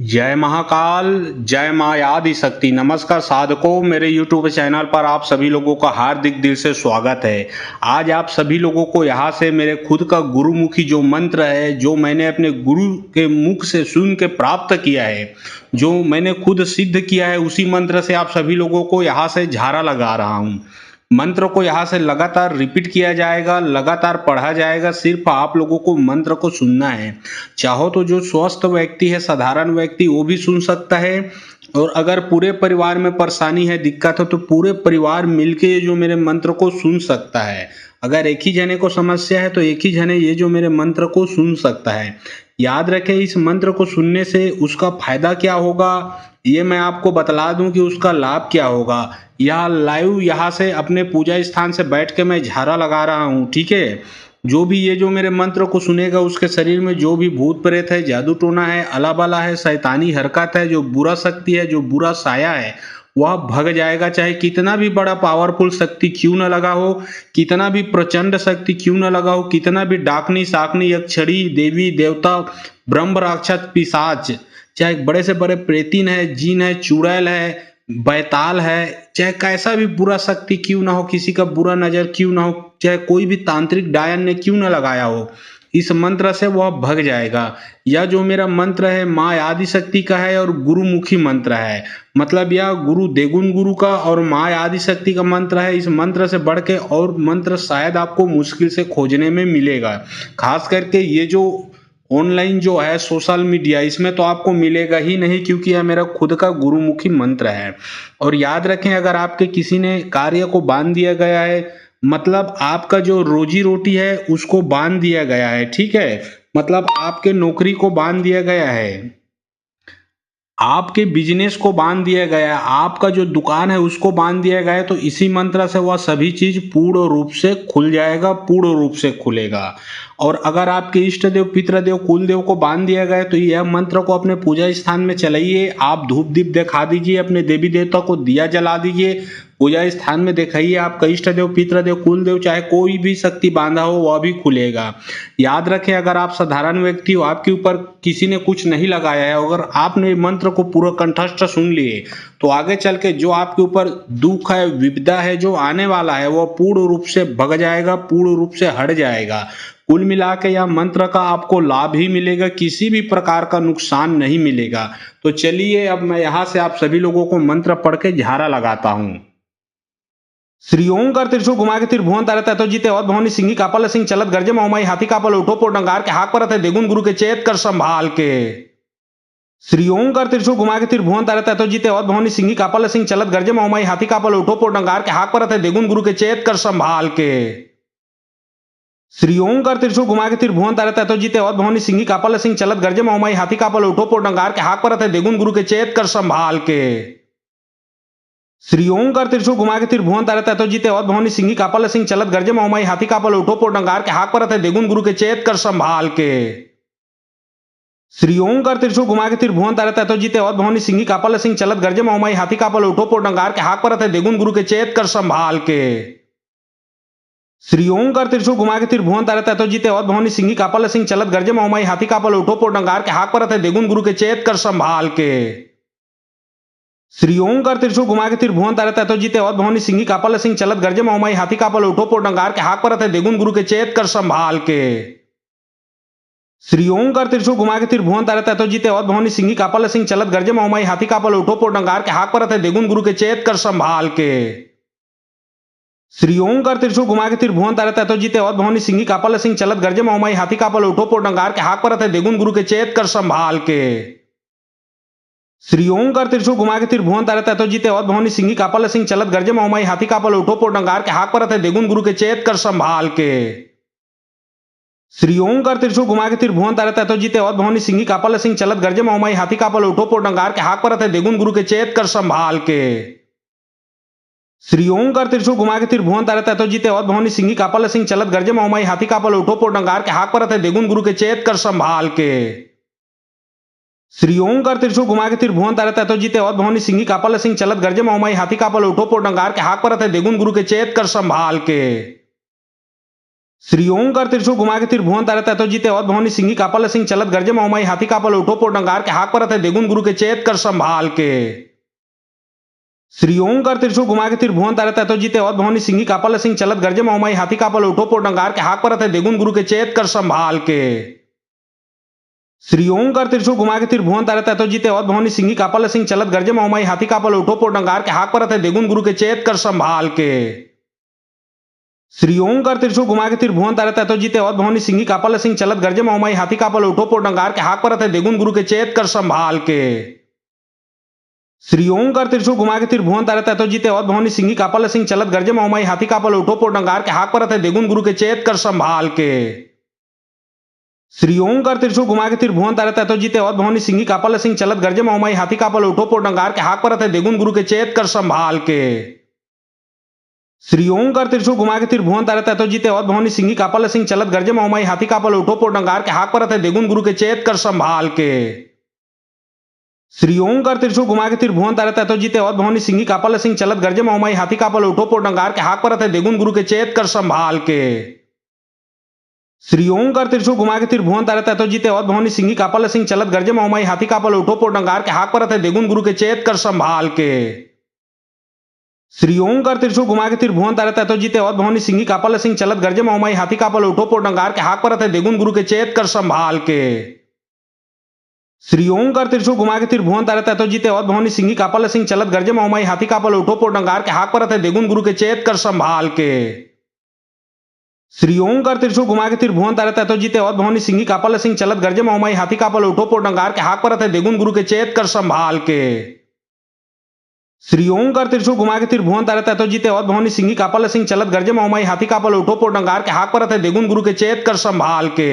जय महाकाल, जय माँ आदि शक्ति। नमस्कार साधकों, मेरे YouTube चैनल पर आप सभी लोगों का हार्दिक दिल से स्वागत है। आज आप सभी लोगों को यहाँ से मेरे खुद का गुरुमुखी जो मंत्र है, जो मैंने अपने गुरु के मुख से सुन के प्राप्त किया है, जो मैंने खुद सिद्ध किया है, उसी मंत्र से आप सभी लोगों को यहाँ से झारा लगा रहा हूँ। मंत्र को यहाँ से लगातार रिपीट किया जाएगा, लगातार पढ़ा जाएगा। सिर्फ आप लोगों को मंत्र को सुनना है। चाहो तो जो स्वस्थ व्यक्ति है, साधारण व्यक्ति, वो भी सुन सकता है। और अगर पूरे परिवार में परेशानी है, दिक्कत है, तो पूरे परिवार मिलके ये जो मेरे मंत्र को सुन सकता है। अगर एक ही जने को समस्या है तो एक ही जने ये जो मेरे मंत्र को सुन सकता है। याद रखें, इस मंत्र को सुनने से उसका फायदा क्या होगा, ये मैं आपको बतला दूं कि उसका लाभ क्या होगा। यह लाइव यहाँ से अपने पूजा स्थान से बैठ के मैं झारा लगा रहा हूँ, ठीक है। जो भी ये जो मेरे मंत्र को सुनेगा, उसके शरीर में जो भी भूत प्रेत है, जादू टोना है, अला बला है, शैतानी हरकत है, जो बुरा शक्ति है, जो बुरा साया है, वह भग जाएगा। चाहे कितना भी बड़ा पावरफुल शक्ति क्यों न लगा हो, कितना भी प्रचंड शक्ति क्यों न लगा हो, कितना भी डाकनी शाकनी यक्षड़ी देवी देवता ब्रह्म राक्षस पिशाच, चाहे बड़े से बड़े प्रेतीन है, जीन है, चुड़ैल है, बैताल है, चाहे कैसा भी बुरा शक्ति क्यों ना हो, किसी का बुरा नजर क्यों ना हो, चाहे कोई भी तांत्रिक डायन ने क्यों ना लगाया हो, इस मंत्र से वह भग जाएगा। यह जो मेरा मंत्र है माँ आदि शक्ति का है और गुरुमुखी मंत्र है। मतलब यह गुरु देगुन गुरु का और माँ आदि शक्ति का मंत्र है। इस मंत्र से बढ़ के और मंत्र शायद आपको मुश्किल से खोजने में मिलेगा। खास करके ये जो ऑनलाइन जो है सोशल मीडिया, इसमें तो आपको मिलेगा ही नहीं, क्योंकि यह मेरा खुद का गुरुमुखी मंत्र है। और याद रखें, अगर आपके किसी ने कार्य को बांध दिया गया है, मतलब आपका जो रोजी रोटी है उसको बांध दिया गया है, ठीक है, मतलब आपके नौकरी को बांध दिया गया है, आपके बिजनेस को बांध दिया गया है, आपका जो दुकान है उसको बांध दिया गया है, तो इसी मंत्र से वह सभी चीज पूर्ण रूप से खुल जाएगा, पूर्ण रूप से खुलेगा। और अगर आपके इष्ट देव, पितृदेव, कुल देव को बांध दिया गया है, तो यह मंत्र को अपने पूजा स्थान में चलाइए। आप धूप दीप दिखा दीजिए, अपने देवी देवता को दिया जला दीजिए, पूजा स्थान में दिखाइए। आपका इष्ट देव, पितृदेव, कुल देव, चाहे कोई भी शक्ति बांधा हो, वह भी खुलेगा। याद रखें, अगर आप साधारण व्यक्ति हो, आपके ऊपर किसी ने कुछ नहीं लगाया है, अगर आपने मंत्र को पूरा कंठस्थ सुन लिए, तो आगे चल के जो आपके ऊपर दुख है, विपदा है, जो आने वाला है, वह पूर्ण रूप से भग जाएगा, पूर्ण रूप से हट जाएगा। कुल मिला के यह मंत्र का आपको लाभ ही मिलेगा, किसी भी प्रकार का नुकसान नहीं मिलेगा। तो चलिए, अब मैं यहाँ से आप सभी लोगों को मंत्र पढ़ के झारा लगाता हूँ। श्री ओंकार त्रिशूल घुमा के त्रिभुवन तारे ततो जीते और भवनी सिंही कापल सिंह चलत गर्जे मोहमाई हाथी कापल उठो पोट डंगार के हाक परत है देगुन गुरु के चेत कर संभाल के। श्री ओंकार त्रिशूल घुमा के त्रिभुवन तारे ततो जीते और भवनी सिंही कापल सिंह चलत गर्जे मोहमाई हाथी कापल उठो पोट डंगार के हाक परत है देगुन गुरु के चेत कर संभाल के। श्री ओंकार त्रिशूल घुमा के त्रिभुवन तारे ततो जीते और भवनी सिंही कापल सिंह चलत गर्जे मोहमाई हाथी कापल उठो पोट डंगार के हाक परत है देगुन गुरु के चेत कर संभाल के। श्री ओंकार त्रिशूल घुमा के त्रिभुवन तारे ततो जीते और भवनी सिंही कापल सिंह चलत गर्जे मोहमाई हाथी कापल उठो पोट डंगार के हाक परत है देगुन गुरु के चेत कर संभाल के। श्री ओंकार त्रिशूल घुमा के त्रिभुवन तारे ततो जीते और भवनी सिंही कापल सिंह चलत गर्जे मोहमाई हाथी कापल उठो पोट डंगार के हाक परत है देगुन गुरु के चेत कर संभाल के। श्री ओंकार त्रिशूल घुमा के त्रिभुवन तारे ततो जीते और भवनी सिंही कापल सिंह चलत गर्जे मोहमाई हाथी कापल उठो पोट डंगार के हाक परत है देगुन गुरु के चेत कर संभाल के। श्री ओंकार त्रिशूल घुमा के त्रिभुवन तारे ततो जीते और भवनी सिंही कापल सिंह चलत गर्जे मोहमाई हाथी कापल उठो पोट डंगार के हाक परत है देगुन गुरु के चेत कर संभाल के। श्री ओंकार त्रिशूल घुमा के त्रिभुवन तारे ततो जीते और भवनी सिंही कापल सिंह चलत गर्जे मोहमाई हाथी कापल उठो पोट डंगार के हाक परत है देगुन गुरु के चेत कर संभाल के। श्री ओंकार त्रिशूल घुमा के त्रिभुवन तारे ततो जीते और भवनी सिंही कापल सिंह चलत गर्जे मोहमाई हाथी कापल उठो पोट डंगार के हाक परत है देगुन गुरु के चेत कर संभाल के। श्री ओंकार त्रिशूल घुमा के त्रिभुवन तारे ततो जीते और भवनी सिंही कापल सिंह चलत गर्जे मोहमाई हाथी कापल उठो पोट डंगार के हाक परत है देगुन गुरु के चेत कर संभाल के। श्री ओंकार त्रिशूल घुमा के त्रिभुवन तारे ततो जीते और भवनी सिंही कापल सिंह चलत गर्जे मोहमाई हाथी कापल उठो पोट डंगार के हाक परत है देगुन गुरु के चेत कर संभाल के। श्री ओंकार त्रिशूल घुमा के त्रिभुवन तारे ततो जीते और भवनी सिंही कापल सिंह चलत गर्जे मोहमाई हाथी कापल उठो पोट डंगार के हाक परत है देगुन गुरु के चेत कर संभाल के। श्री ओंकार त्रिशूल घुमा के त्रिभुवन तारे ततो जीते और भवनी सिंही कापल सिंह चलत गर्जे मोहमाई हाथी कापल उठो पोट डंगार के हाक परत है देगुन गुरु के चेत कर संभाल के। श्री ओं कर त्रिशूल घुमा के तिर भुवन तारे ततो जीते और भवनी सिंगी कापल सिंह चलत गर्जे मोहमाई हाथी कापल उठो पोट डंगार के हाक परत है देगुन गुरु के चेत कर संभाल के। श्री ओं कर त्रिशूल घुमा के तिर भुवन तारे ततो जीते और भवनी सिंगी कापल सिंह चलत गर्जे मोहमाई हाथी कापल उठो पोट डंगार के हाक परत है देगुन गुरु के चेत कर संभाल के। श्री ओं कर त्रिशूल घुमा के तिर भुवन तारे ततो जीते और भवनी सिंगी कापल सिंह चलत गर्जे मोहमाई हाथी कापल उठो पोट डंगार के हाक परत है देगुन गुरु के चेत कर संभाल के। श्री ओं कर त्रिशूल घुमा के तिर भुवन तारे ततो जीते और भवनी सिंगी कापल सिंह चलत गर्जे मोहमाई हाथी कापल उठो पोट डंगार के हाक परत है देगुन गुरु के चेत कर संभाल के। श्री ओं कर त्रिशूल घुमा के तिर भुवन तारे ततो जीते और भवनी सिंगी कापल सिंह चलत गर्जे मोहमाई हाथी कापल उठो पोट डंगार के हाक परत है देगुन गुरु के चेत कर संभाल के। श्री ओं कर त्रिशूल घुमा के तिर भुवन तारे ततो जीते और भवनी सिंगी कापल सिंह चलत गर्जे मोहमाई हाथी कापल उठो पोट डंगार के हाक परत है देगुन गुरु के चेत कर संभाल के। श्री ओं कर त्रिशूल घुमा के तिर भुवन तारे ततो जीते और भवनी सिंगी कापल सिंह चलत गर्जे मोहमाई हाथी कापल उठो पोट डंगार के हाक परत है देगुन गुरु के चेत कर संभाल के। श्री ओं कर त्रिशूल घुमा के तिर भुवन तारे ततो जीते और भवनी सिंगी कापल सिंह चलत गर्जे मोहमाई हाथी कापल उठो पोट डंगार के हाक परत है देगुन गुरु के चेत कर संभाल के। श्री ओं कर त्रिशूल घुमा के तिर भुवन तारे ततो जीते और भवनी सिंगी कापल सिंह चलत गर्जे मोहमाई हाथी कापल उठो पोट डंगार के हाक परत है देगुन गुरु के चेत कर संभाल के। श्री ओं कर त्रिशूल घुमा के तिर भुवन तारे ततो जीते और भवनी सिंगी कापल सिंह चलत गर्जे मोहमाई हाथी कापल उठो पोट डंगार के हाक परत है देगुन गुरु के चेत कर संभाल के। श्री ओं कर त्रिशूल घुमा के तिर भुवन तारे ततो जीते और भवनी सिंगी कापल सिंह चलत गर्जे मोहमाई हाथी कापल उठो पोट डंगार के हाक परत है देगुन गुरु के चेत कर संभाल के। श्री ओं कर त्रिशूल घुमा के तिर भुवन तारे ततो जीते और भवनी सिंगी कापल सिंह चलत गर्जे मोहमाई हाथी कापल उठो पोट डंगार के हाक परत है देगुन गुरु के चेत कर संभाल के। श्री ओं कर त्रिशूल घुमा के तिर भुवन तारे ततो जीते और भवनी सिंगी कापल सिंह चलत गर्जे मोहमाई हाथी कापल उठो पोट डंगार के हाक परत है देगुन गुरु के चेत कर संभाल के।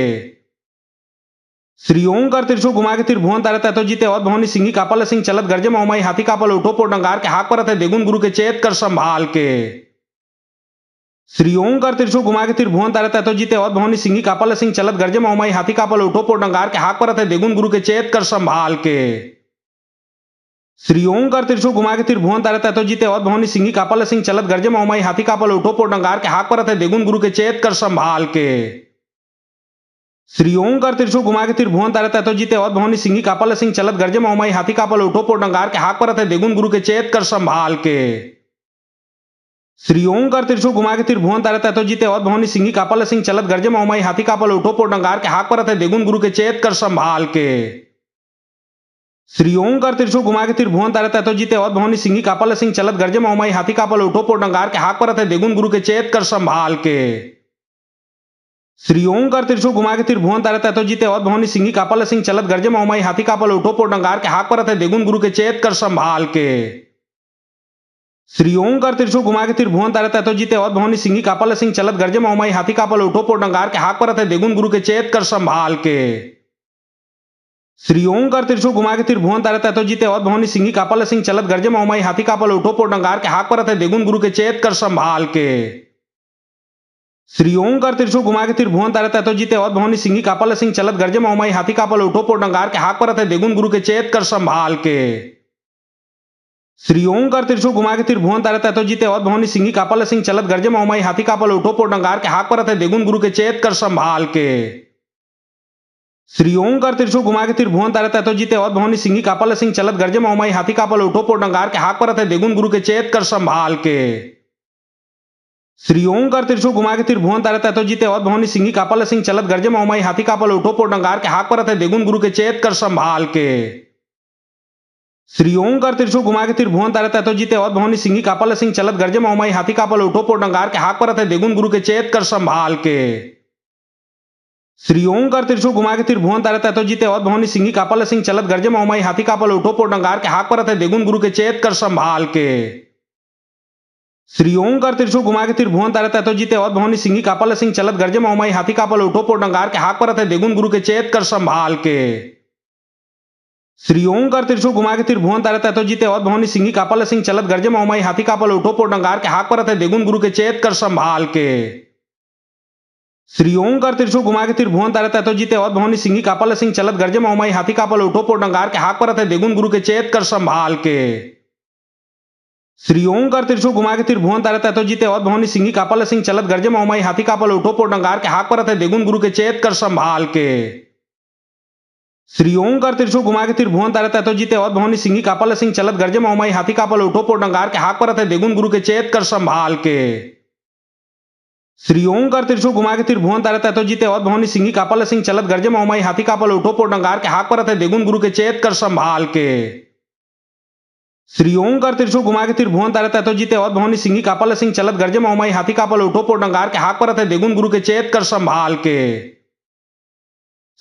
श्री ओं कर त्रिशूल घुमा के तिर भुवन तारे ततो जीते और भवनी सिंगी कापल सिंह चलत गर्जे मोहमाई हाथी कापल उठो पोट डंगार के हाक परत है देगुन गुरु के चेत कर संभाल के। श्री ओं कर त्रिशूल घुमा के तिर भुवन तारे ततो जीते और भवनी सिंगी कापल सिंह चलत गर्जे मोहमाई हाथी कापल उठो पोट डंगार के हाक परत है देगुन गुरु के चेत कर संभाल के। श्री ओं कर त्रिशूल घुमा के तिर भुवन तारे ततो जीते और भवनी सिंगी कापल सिंह चलत गर्जे मोहमाई हाथी कापल उठो पोट डंगार के हाक परत है देगुन गुरु के चेत कर संभाल के। श्री ओं कर त्रिशूल घुमा के तिर भुवन तारे ततो जीते और भवनी सिंगी कापल सिंह चलत गर्जे मोहमाई हाथी कापल उठो पोट डंगार के हाक परत है देगुन गुरु के चेत कर संभाल के। श्री ओं कर त्रिशूल घुमा के तिर भुवन तारे ततो जीते और भवनी सिंगी कापल सिंह चलत गर्जे मोहमाई हाथी कापल उठो पोट डंगार के हाक परत है देगुन गुरु के चेत कर संभाल के। श्री ओं कर त्रिशूल घुमा के तिर भुवन तारे ततो जीते और भवनी सिंगी कापल सिंह चलत गर्जे मोहमाई हाथी कापल उठो पोट डंगार के हाक परत है देगुन गुरु के चेत कर संभाल के। श्री ओं कर त्रिशूल घुमा के तिर भुवन तारे ततो जीते और भवनी सिंगी कापल सिंह चलत गर्जे मोहमाई हाथी कापल उठो पोट डंगार के हाक परत है देगुन गुरु के चेत कर संभाल के। श्री ओं कर त्रिशूल घुमा के तिर भुवन तारे ततो जीते और भवनी सिंगी कापल सिंह चलत गर्जे मोहमाई हाथी कापल उठो पोट डंगार के हाक परत है देगुन गुरु के चेत कर संभाल के। श्री ओं कर त्रिशूल घुमा के तिर भुवन तारे ततो जीते और भवनी सिंगी कापल सिंह चलत गर्जे मोहमाई हाथी कापल उठो पोट डंगार के हाक परत है देगुन गुरु के चेत कर संभाल के। श्री ओं कर त्रिशूल घुमा के तिर भुवन तारे ततो जीते और भवनी सिंगी कापल सिंह चलत गर्जे मोहमाई हाथी कापल उठो पोट डंगार के हाक परत है देगुन गुरु के चेत कर संभाल के। श्री ओं कर त्रिशूल घुमा के तिर भुवन तारे ततो जीते और भवनी सिंगी कापल सिंह चलत गर्जे मोहमाई हाथी कापल उठो पोट डंगार के हाक परत है देगुन गुरु के चेत कर संभाल के। श्री ओं कर त्रिशूल घुमा के तिर भुवन तारे ततो जीते और भवनी सिंगी कापल सिंह चलत गर्जे मोहमाई हाथी कापल उठो पोट डंगार के हाक परत है देगुन गुरु के चेत कर संभाल के। श्री ओं कर त्रिशूल घुमा के तिर भुवन तारे ततो जीते और भवनी सिंगी कापल सिंह चलत गर्जे मोहमाई हाथी कापल उठो पोट डंगार के हाक परत है देगुन गुरु के चेत कर संभाल के। श्री ओं कर त्रिशूल घुमा के तिर भुवन तारे ततो जीते और भवनी सिंगी कापल सिंह चलत गर्जे मोहमाई हाथी कापल उठो पोट डंगार के हाक परत है देगुन गुरु के चेत कर संभाल के। श्री ओं कर त्रिशूल घुमा के तिर भुवन तारे ततो जीते और भवनी सिंगी कापल सिंह चलत गर्जे मोहमाई हाथी कापल उठो पोट डंगार के हाक परत है देगुन गुरु के चेत कर संभाल के। श्री ओं कर त्रिशूल घुमा के तिर भुवन तारे ततो जीते और भवनी सिंगी कापल सिंह चलत गर्जे मोहमाई हाथी कापल उठो पोट डंगार के हाक परत है देगुन गुरु के चेत कर संभाल के। श्री ओं कर त्रिशूल घुमा के तिर भुवन तारे ततो जीते और भवनी सिंगी कापल सिंह चलत गर्जे मोहमाई हाथी कापल उठो पोट डंगार के हाक परत है देगुन गुरु के चेत कर संभाल के। श्री ओं कर त्रिशूल घुमा के तिर भुवन तारे ततो जीते और भवनी सिंगी कापल सिंह चलत गर्जे मोहमाई हाथी कापल उठो पोट डंगार के हाक परत है देगुन गुरु के चेत कर संभाल के। श्री ओं कर त्रिशूल घुमा के तिर भुवन तारे ततो जीते और भवनी सिंगी कापल सिंह चलत गर्जे मोहमाई हाथी कापल उठो पोट डंगार के हाक परत है देगुन गुरु के चेत कर संभाल के। श्री ओं कर त्रिशूल घुमा के तिर भुवन तारे ततो जीते और भवनी सिंगी कापल सिंह चलत गर्जे मोहमाई हाथी कापल उठो पोट डंगार के हाक परत है देगुन गुरु के चेत कर संभाल के। श्री ओं कर त्रिशूल घुमा के तिर भुवन तारे ततो जीते और भवनी सिंगी कापल सिंह चलत गर्जे मोहमाई हाथी कापल उठो पोट डंगार के हाक परत है देगुन गुरु के चेत कर संभाल के। श्री ओं कर त्रिशूल घुमा के तिर भुवन तारे ततो जीते और भवनी सिंगी कापल सिंह चलत गर्जे मोहमाई हाथी कापल उठो पोट डंगार के हाक परत है देगुन गुरु के चेत कर संभाल के।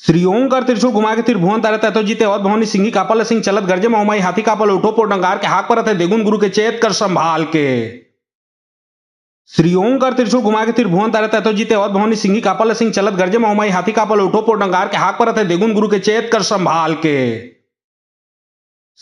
श्री ओं कर त्रिशूल घुमा के तिर भुवन तारे ततो जीते और भवनी सिंगी कापल सिंह चलत गर्जे मोहमाई हाथी कापल उठो पोट डंगार के हाक परत है देगुन गुरु के चेत कर संभाल के। श्री ओं कर त्रिशूल घुमा के तिर भुवन तारे ततो जीते और भवनी सिंगी कापल सिंह चलत गर्जे मोहमाई हाथी कापल उठो पोट डंगार के हाक परत है देगुन गुरु के चेत कर संभाल के।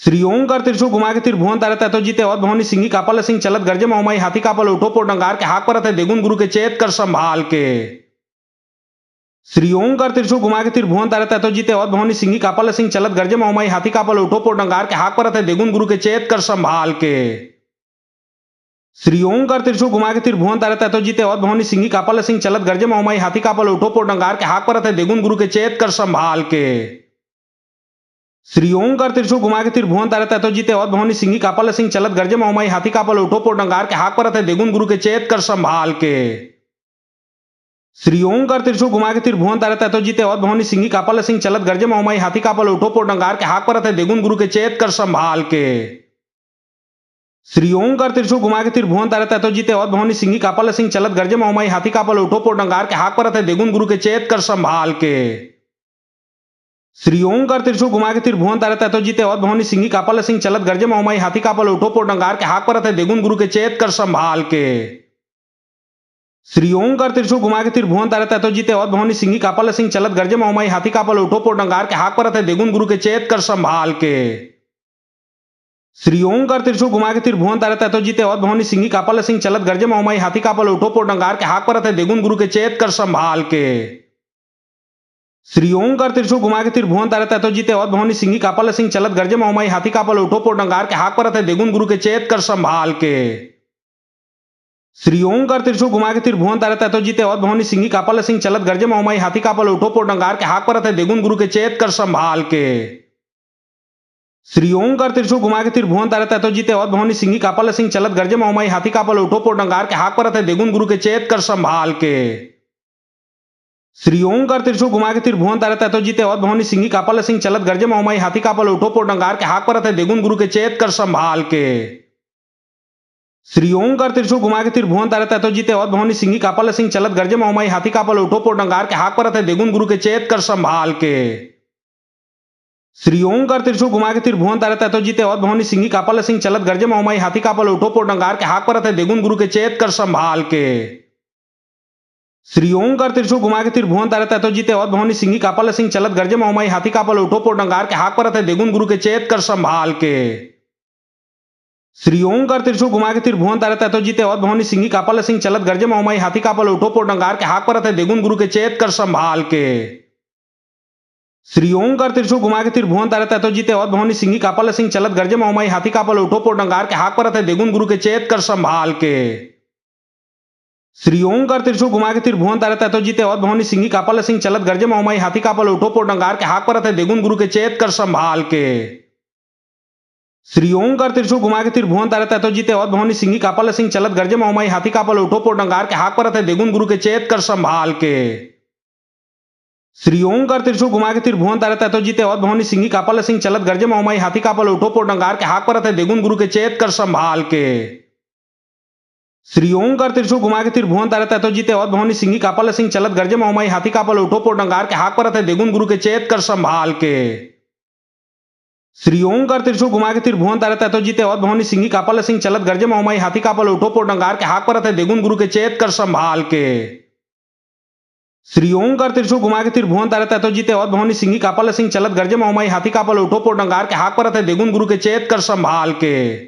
श्री ओं कर त्रिशूल घुमा के तिर भुवन तारे ततो जीते और भवनी सिंगी कापल सिंह चलत गर्जे मोहमाई हाथी कापल उठो पोट डंगार के हाक परत है देगुन गुरु के चेत कर संभाल के। श्री ओं कर त्रिशूल घुमा के तिर भुवन तारे ततो जीते और भवनी सिंगी कापल सिंह चलत गर्जे मोहमाई हाथी कापल उठो पोट डंगार के हाक परत है देगुन गुरु के चेत कर संभाल के। श्री ओं कर त्रिशूल घुमा के तिर भुवन तारे ततो जीते और भवनी सिंगी कापल सिंह चलत गर्जे मोहमाई हाथी कापल उठो पोट डंगार के हाक परत है देगुन गुरु के चेत कर संभाल के। श्री ओं कर त्रिशूल घुमा के तिर भुवन तारे ततो जीते और भवनी सिंगी कापल सिंह चलत गर्जे मोहमाई हाथी कापल उठो पोट डंगार के हाक परत है देगुन गुरु के चेत कर संभाल के। श्री ओं कर त्रिशूल घुमा के तिर भुवन तारे ततो जीते और भवनी सिंगी कापल सिंह चलत गर्जे मोहमाई हाथी कापल उठो पोट डंगार के हाक परत है देगुन गुरु के चेत कर संभाल के। श्री ओं कर त्रिशूल घुमा के तिर भुवन तारे ततो जीते और भवनी सिंगी कापल सिंह चलत गर्जे मोहमाई हाथी कापल उठो पोट डंगार के हाक परत है देगुन गुरु के चेत कर संभाल के। श्री ओं कर त्रिशूल घुमा के तिर भुवन तारे ततो जीते और भवनी सिंगी कापल सिंह चलत गर्जे मोहमाई हाथी कापल उठो पोट डंगार के हाक परत है देगुन गुरु के चेत कर संभाल के। श्री ओं कर त्रिशूल घुमा के तिर भुवन तारे ततो जीते और भवनी सिंगी कापल सिंह चलत गर्जे मोहमाई हाथी कापल उठो पोट डंगार के हाक परत है देगुन गुरु के चेत कर संभाल के। श्री ओं कर त्रिशूल घुमा के तिर भुवन तारे ततो जीते और भवनी सिंगी कापल सिंह चलत गर्जे मोहमाई हाथी कापल उठो पोट डंगार के हाक परत है देगुन गुरु के चेत कर संभाल के। श्री ओं कर त्रिशूल घुमा के तिर भुवन तारे ततो जीते और भवनी सिंगी कापल सिंह चलत गर्जे मोहमाई हाथी कापल उठो पोट डंगार के हाक परत है देगुन गुरु के चेत कर संभाल के। श्री ओं कर त्रिशूल घुमा के तिर भुवन तारे ततो जीते और भवनी सिंगी कापल सिंह चलत गर्जे मोहमाई हाथी कापल उठो पोट डंगार के हाक परत है देगुन गुरु के चेत कर संभाल के। श्री ओं कर त्रिशूल घुमा के तिर भुवन तारे ततो जीते और भवनी सिंगी कापल सिंह चलत गर्जे मोहमाई हाथी कापल उठो पोट डंगार के हाक परत है देगुन गुरु के चेत कर संभाल के। श्री ओं कर त्रिशूल घुमा के तिर भुवन तारे ततो जीते और भवनी सिंगी कापल सिंह चलत गर्जे मोहमाई हाथी कापल उठो पोट डंगार के हाक परत है देगुन गुरु के चेत कर संभाल के। श्री ओं कर त्रिशूल घुमा के तिर भुवन तारे ततो जीते और भवनी सिंगी कापल सिंह चलत गर्जे मोहमाई हाथी कापल उठो पोट डंगार के हाक परत है देगुन गुरु के चेत कर संभाल के। श्री ओं कर त्रिशूल घुमा के तिर भुवन तारे ततो जीते और भवनी सिंगी कापल सिंह चलत गर्जे मोहमाई हाथी कापल उठो पोट डंगार के हाक परत है देगुन गुरु के चेत कर संभाल के। श्री ओं कर त्रिशूल घुमा के तिर भुवन तारे ततो जीते और भवनी सिंगी कापल सिंह चलत गर्जे मोहमाई हाथी कापल उठो पोट डंगार के हाक परत है देगुन गुरु के चेत कर संभाल के। श्री ओं कर त्रिशूल घुमा के तिर भुवन तारे ततो जीते और भवनी सिंगी कापल सिंह चलत गर्जे मोहमाई हाथी कापल उठो पोट डंगार के हाक परत है देगुन गुरु के चेत कर संभाल के। श्री ओं कर त्रिशूल घुमा के तिर भुवन तारे ततो जीते और भवनी सिंगी कापल सिंह चलत गर्जे मोहमाई हाथी कापल उठो पोट डंगार के हाक परत है देगुन गुरु के चेत कर संभाल के। श्री ओं कर त्रिशूल घुमा के तिर भुवन तारे ततो जीते और भवनी सिंगी कापल सिंह चलत गर्जे मोहमाई हाथी कापल उठो पोट डंगार के हाक परत है देगुन गुरु के चेत कर संभाल के। श्री ओं कर त्रिशूल घुमा के तिर भुवन तारे ततो जीते और भवनी सिंगी कापल सिंह चलत गर्जे मोहमाई हाथी कापल उठो पोट डंगार के हाक परत है देगुन गुरु के चेत कर संभाल के। श्री ओं कर त्रिशूल घुमा के तिर भुवन तारे ततो जीते और भवनी सिंगी कापल सिंह चलत गर्जे मोहमाई हाथी कापल उठो पोट डंगार के हाक परत है देगुन गुरु के चेत कर संभाल के। श्री ओं कर त्रिशूल घुमा के तिर भुवन तारे ततो जीते और भवनी सिंगी कापल सिंह चलत गर्जे मोहमाई हाथी कापल उठो पोट डंगार के हाक परत है देगुन गुरु के चेत कर संभाल के। श्री ओं कर त्रिशूल घुमा के तिर भुवन तारे ततो जीते और भवनी सिंगी कापल सिंह चलत गर्जे मोहमाई हाथी कापल उठो पोट डंगार के हाक परत है देगुन गुरु के चेत कर संभाल के। श्री ओं कर त्रिशूल घुमा के तिर भुवन तारे ततो जीते और भवनी सिंगी कापल सिंह चलत गर्जे मोहमाई हाथी कापल उठो पोट डंगार के हाक परत है देगुन गुरु के चेत कर संभाल के।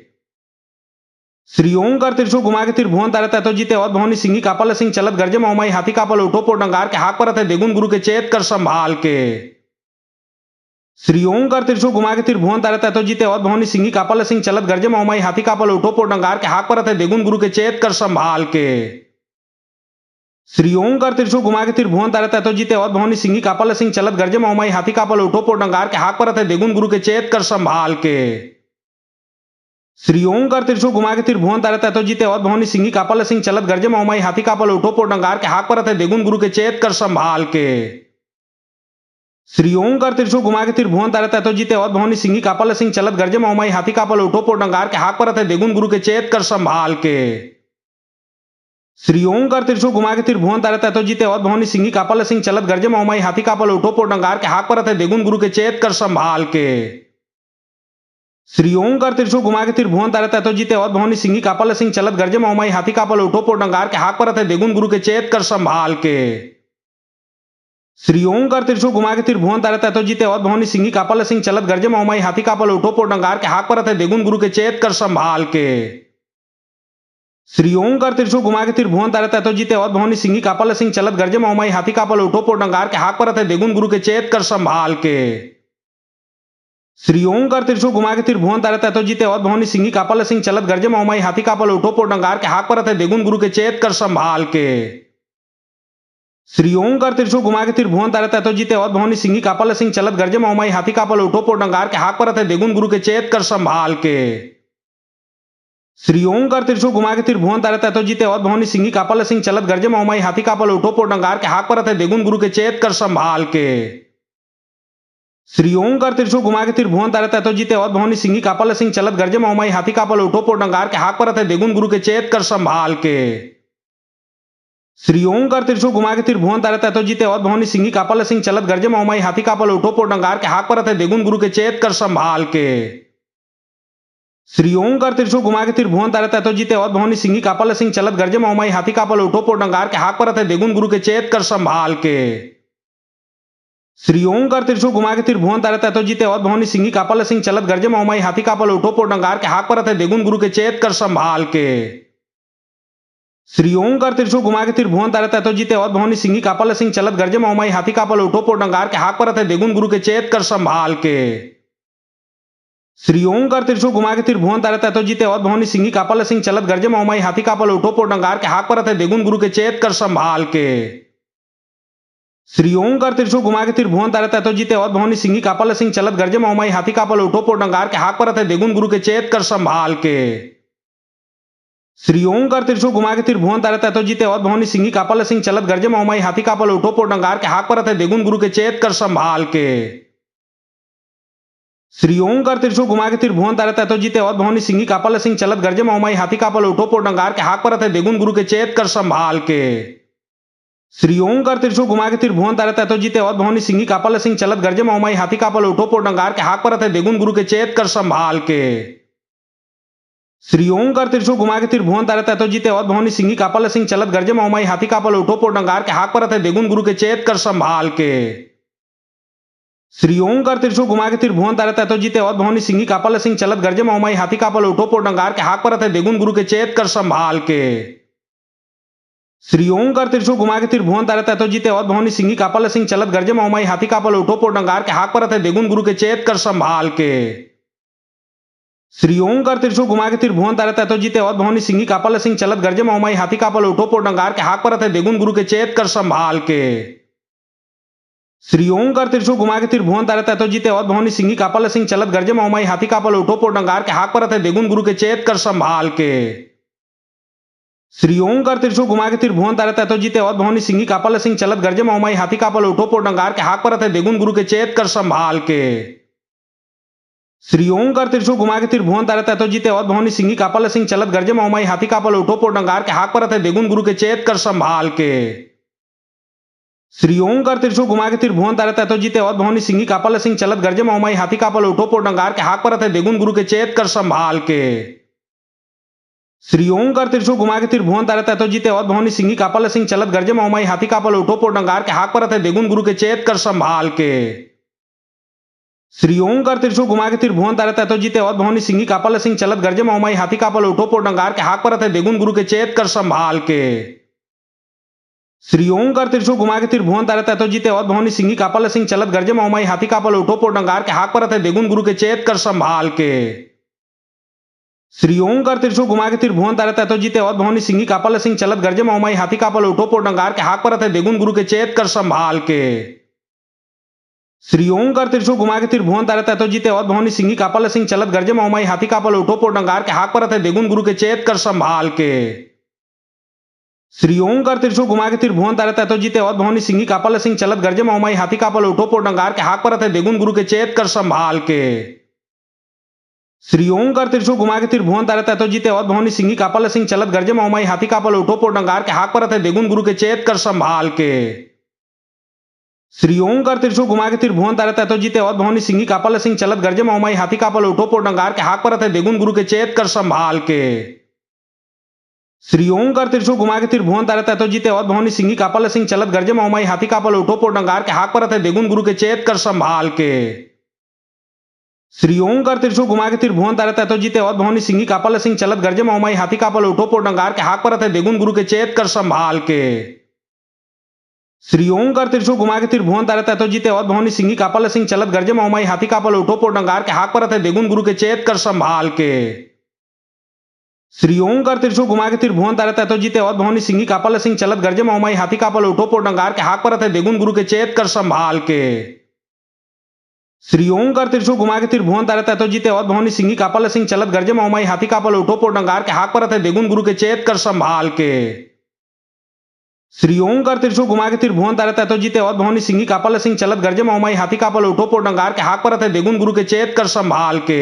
श्री ओं कर त्रिशूल घुमा के तिर भुवन तारे ततो जीते और भवनी सिंगी कापल सिंह चलत गर्जे मोहमाई हाथी कापल उठो पोट डंगार के हाक परत है देगुन गुरु के चेत कर संभाल के। श्री ओं कर त्रिशूल घुमा के त्रिभुवन तारे ततो जीते और भवनी सिंगी कापल सिंह चलत गर्जे मौमाई हाथी कापल उठो पोट डंगार के हाक परत है देगुन गुरु के चेत कर संभाल के। श्री ओं कर त्रिशूल घुमा के त्रिभुवन तारे ततो जीते और भवनी सिंगी कापल सिंह चलत गर्जे मौमाई हाथी कापल उठो पोट डंगार के हाक परत है देगुन गुरु के चेत कर संभाल के। श्री ओं कर त्रिशूल घुमा के त्रिभुवन तारे ततो जीते और भवनी सिंगी कापल सिंह चलत गर्जे मौमाई हाथी कापल उठो पोट डंगार के हाक परत है देगुन गुरु के चेत कर संभाल के। श्री ओं कर त्रिशूल घुमा के त्रिभुवन तारे ततो जीते और भवनी सिंगी कापल सिंह चलत गर्जे मौमाई हाथी कापल उठो पोट डंगार के हाक परत है देगुन गुरु के चेत कर संभाल के। श्री ओं कर त्रिशूल घुमा के त्रिभुवन तारे ततो जीते और भवनी सिंगी कापल सिंह चलत गर्जे मौमाई हाथी कापल उठो पोट डंगार के हाक परत है देगुन गुरु के चेत कर संभाल के। श्री ओं कर त्रिशूल घुमा के त्रिभुवन तारे ततो जीते और भवनी सिंगी कापल सिंह चलत गर्जे मौमाई हाथी कापल उठो पोट डंगार के हाक परत है देगुन गुरु के चेत कर संभाल के। श्री ओं कर त्रिशूल घुमा के त्रिभुवन तारे ततो जीते और भवनी सिंगी कापल सिंह चलत गर्जे मौमाई हाथी कापल उठो पोट डंगार के हाक परत है देगुन गुरु के चेत कर संभाल के। श्री ओं कर त्रिशूल घुमा के त्रिभुवन तारे ततो जीते और भवनी सिंगी कापल सिंह चलत गर्जे मौमाई हाथी कापल उठो पोट डंगार के हाक परत है देगुन गुरु के चेत कर संभाल के। श्री ओं कर त्रिशूल घुमा के त्रिभुवन तारे ततो जीते और भवनी सिंगी कापल सिंह चलत गर्जे मौमाई हाथी कापल उठो पोट डंगार के हाक परत है देगुन गुरु के चेत कर संभाल के। श्री ओं कर त्रिशूल घुमा के त्रिभुवन तारे ततो जीते और भवनी सिंगी कापल सिंह चलत गर्जे मौमाई हाथी कापल उठो पोट डंगार के हाक परत है देगुन गुरु के चेत कर संभाल के। श्री ओं कर त्रिशूल घुमा के त्रिभुवन तारे ततो जीते और भवनी सिंगी कापल सिंह चलत गर्जे मौमाई हाथी कापल उठो पोट डंगार के हाक परत है देगुन गुरु के चेत कर संभाल के। श्री ओं कर त्रिशूल घुमा के त्रिभुवन तारे ततो जीते और भवनी सिंगी कापल सिंह चलत गर्जे मौमाई हाथी कापल उठो पोट डंगार के हाक परत है देगुन गुरु के चेत कर संभाल के। श्री ओं कर त्रिशूल घुमा के त्रिभुवन तारे ततो जीते और भवनी सिंगी कापल सिंह चलत गर्जे मौमाई हाथी कापल उठो पोट डंगार के हाक परत है देगुन गुरु के चेत कर संभाल के। श्री ओं कर त्रिशूल घुमा के त्रिभुवन तारे ततो जीते और भवनी सिंगी कापल सिंह चलत गर्जे मौमाई हाथी कापल उठो पोट डंगार के हाक परत है देगुन गुरु के चेत कर संभाल के। श्री ओं कर त्रिशूल घुमा के त्रिभुवन तारे ततो जीते और भवनी सिंगी कापल सिंह चलत गर्जे मौमाई हाथी कापल उठो पोट डंगार के हाक परत है देगुन गुरु के चेत कर संभाल के। श्री ओं कर त्रिशूल घुमा के त्रिभुवन तारे ततो जीते और भवनी सिंगी कापल सिंह चलत गर्जे मौमाई हाथी कापल उठो पोट डंगार के हाक परत है देगुन गुरु के चेत कर संभाल के। श्री ओं कर त्रिशूल घुमा के त्रिभुवन तारे ततो जीते और भवनी सिंगी कापल सिंह चलत गर्जे मौमाई हाथी कापल उठो पोट डंगार के हाक परत है देगुन गुरु के चेत कर संभाल के। श्री ओं कर त्रिशूल घुमा के त्रिभुवन तारे ततो जीते और भवनी सिंगी कापल सिंह चलत गर्जे मौमाई हाथी कापल उठो पोट डंगार के हाक परत है देगुन गुरु के चेत कर संभाल के। श्री ओं कर त्रिशूल घुमा के त्रिभुवन तारे ततो जीते और भवनी सिंगी कापल सिंह चलत गर्जे मौमाई हाथी कापल उठो पोट डंगार के हाक परत है देगुन गुरु के चेत कर संभाल के। श्री ओं कर त्रिशूल घुमा के त्रिभुवन तारे ततो जीते और भवनी सिंगी कापल सिंह चलत गर्जे मौमाई हाथी कापल उठो पोट डंगार के हाक परत है देगुन गुरु के चेत कर संभाल के। श्री ओं कर त्रिशूल घुमा के त्रिभुवन तारे ततो जीते और भवनी सिंगी कापल सिंह चलत गर्जे मौमाई हाथी कापल उठो पोट डंगार के हाक परत है देगुन गुरु के चेत कर संभाल के। श्री ओं कर त्रिशूल घुमा के त्रिभुवन तारे ततो जीते और भवनी सिंगी कापल सिंह चलत गर्जे मौमाई हाथी कापल उठो पोट डंगार के हाक परत है देगुन गुरु के चेत कर संभाल के। श्री ओं कर त्रिशूल घुमा के त्रिभुवन तारे ततो जीते और भवनी सिंगी कापल सिंह चलत गर्जे मौमाई हाथी कापल उठो पोट डंगार के हाक परत है देगुन गुरु के चेत कर संभाल के। श्री ओं कर त्रिशूल घुमा के त्रिभुवन तारे ततो जीते और भवनी सिंगी कापल सिंह चलत गर्जे मौमाई हाथी कापल उठो पोट डंगार के हाक परत है देगुन गुरु के चेत कर संभाल के। श्री ओं कर त्रिशूल घुमा के त्रिभुवन तारे ततो जीते और भवनी सिंगी कापल सिंह चलत गर्जे मौमाई हाथी कापल उठो पोट डंगार के हाक परत है देगुन गुरु के चेत कर संभाल के। श्री ओं कर त्रिशूल घुमा के त्रिभुवन तारे ततो जीते और भवनी सिंगी कापल सिंह चलत गर्जे मौमाई हाथी कापल उठो पोट डंगार के हाक परत है देगुन गुरु के चेत कर संभाल के। श्री ओं कर त्रिशूल घुमा के त्रिभुवन तारे ततो जीते और भवनी सिंगी कापल सिंह चलत गर्जे मौमाई हाथी कापल उठो पोट डंगार के हाक परत है देगुन गुरु के चेत कर संभाल के। श्री ओं कर त्रिशूल घुमा के त्रिभुवन तारे ततो जीते और भवनी सिंगी कापल सिंह चलत गर्जे मौमाई हाथी कापल उठो पोट डंगार के हाक परत है देगुन गुरु के चेत कर संभाल के। श्री ओं कर त्रिशूल घुमा के त्रिभुवन तारे ततो जीते और भवनी सिंगी कापल सिंह चलत गर्जे मौमाई हाथी कापल उठो पोट डंगार के हाक परत है देगुन गुरु के चेत कर संभाल के। श्री ओं कर त्रिशूल घुमा के त्रिभुवन तारे ततो जीते और भवनी सिंगी कापल सिंह चलत गर्जे मौमाई हाथी कापल उठो पोट डंगार के हाक परत है देगुन गुरु के चेत कर संभाल के। श्री ओं कर त्रिशूल घुमा के त्रिभुवन तारे ततो जीते और भवनी सिंगी कापल सिंह चलत गर्जे मौमाई हाथी कापल उठो पोट डंगार के हाक परत है देगुन गुरु के चेत कर संभाल के। श्री ओंकार त्रिशूल घुमा के त्रिभुवन तारे ततो जीते और भवानी सिंही कापल सिंह चलत गर्जे माई हाथी कापल उठो पोट डंगार के हाक पर थे देगुन गुरु के चेत कर संभाल के। श्री ओंकार त्रिशूल घुमा के त्रिभुवन तारे ततो जीते और भवानी सिंही कापल सिंह चलत गर्जे माई हाथी कापल उठो पोट डंगार के हाक पर थे देगुन गुरु के चेत कर संभाल के। श्री ओंकार त्रिशूल घुमा के त्रिभुवन तारे ततो जीते और भवानी सिंही कापल सिंह चलत गर्जे माई हाथी कापल उठो पोट डंगार के हाक पर थे देगुन गुरु के चेत कर संभाल के। श्री ओंकार त्रिशूल घुमा के त्रिभुवन तारे ततो जीते और भवानी सिंही कापल सिंह चलत गर्जे माई हाथी कापल उठो पोट डंगार के हाक पर थे देगुन गुरु के चेत कर संभाल के। श्री ओंकार त्रिशूल घुमा के त्रिभुवन तारे ततो जीते और भवानी सिंही कापल सिंह चलत गर्जे माई हाथी कापल उठो पोट डंगार के हाक पर थे देगुन गुरु के चेत कर संभाल के। श्री ओंकार त्रिशूल घुमा के त्रिभुवन तारे ततो जीते और भवानी सिंही कापल सिंह चलत गर्जे माई हाथी कापल उठो पोट डंगार के हाक पर थे देगुन गुरु के चेत कर संभाल के। श्री ओंकार त्रिशूल घुमा के त्रिभुवन तारे ततो जीते और भवानी सिंही कापल सिंह चलत गर्जे माई हाथी कापल उठो पोट डंगार के हाक पर थे देगुन गुरु के चेत कर संभाल के। श्री ओंकार त्रिशूल घुमा के त्रिभुवन तारे ततो जीते और भवानी सिंही कापल सिंह चलत गर्जे माई हाथी कापल उठो पोट डंगार के हाक पर थे देगुन गुरु के चेत कर संभाल के। श्री ओंकार त्रिशूल घुमा के त्रिभुवन तारे ततो जीते और भवानी सिंही कापल सिंह चलत गर्जे माई हाथी कापल उठो पोट डंगार के हाक पर थे देगुन गुरु के चेत कर संभाल के। श्री ओंकार त्रिशूल घुमा के त्रिभुवन तारे ततो जीते और भवानी सिंही कापल सिंह चलत गर्जे माई हाथी कापल उठो पोट डंगार के हाक पर थे देगुन गुरु के चेत कर संभाल के। श्री ओंकार त्रिशूल घुमा के त्रिभुवन तारे ततो जीते और भवानी सिंही कापल सिंह चलत गर्जे माई हाथी कापल उठो पोट डंगार के हाक पर थे देगुन गुरु के चेत कर संभाल के। श्री ओंकार त्रिशूल घुमा के त्रिभुवन तारे ततो जीते और भवानी सिंही कापल सिंह चलत गर्जे माई हाथी कापल उठो पोट डंगार के हाक पर थे देगुन गुरु के चेत कर संभाल के।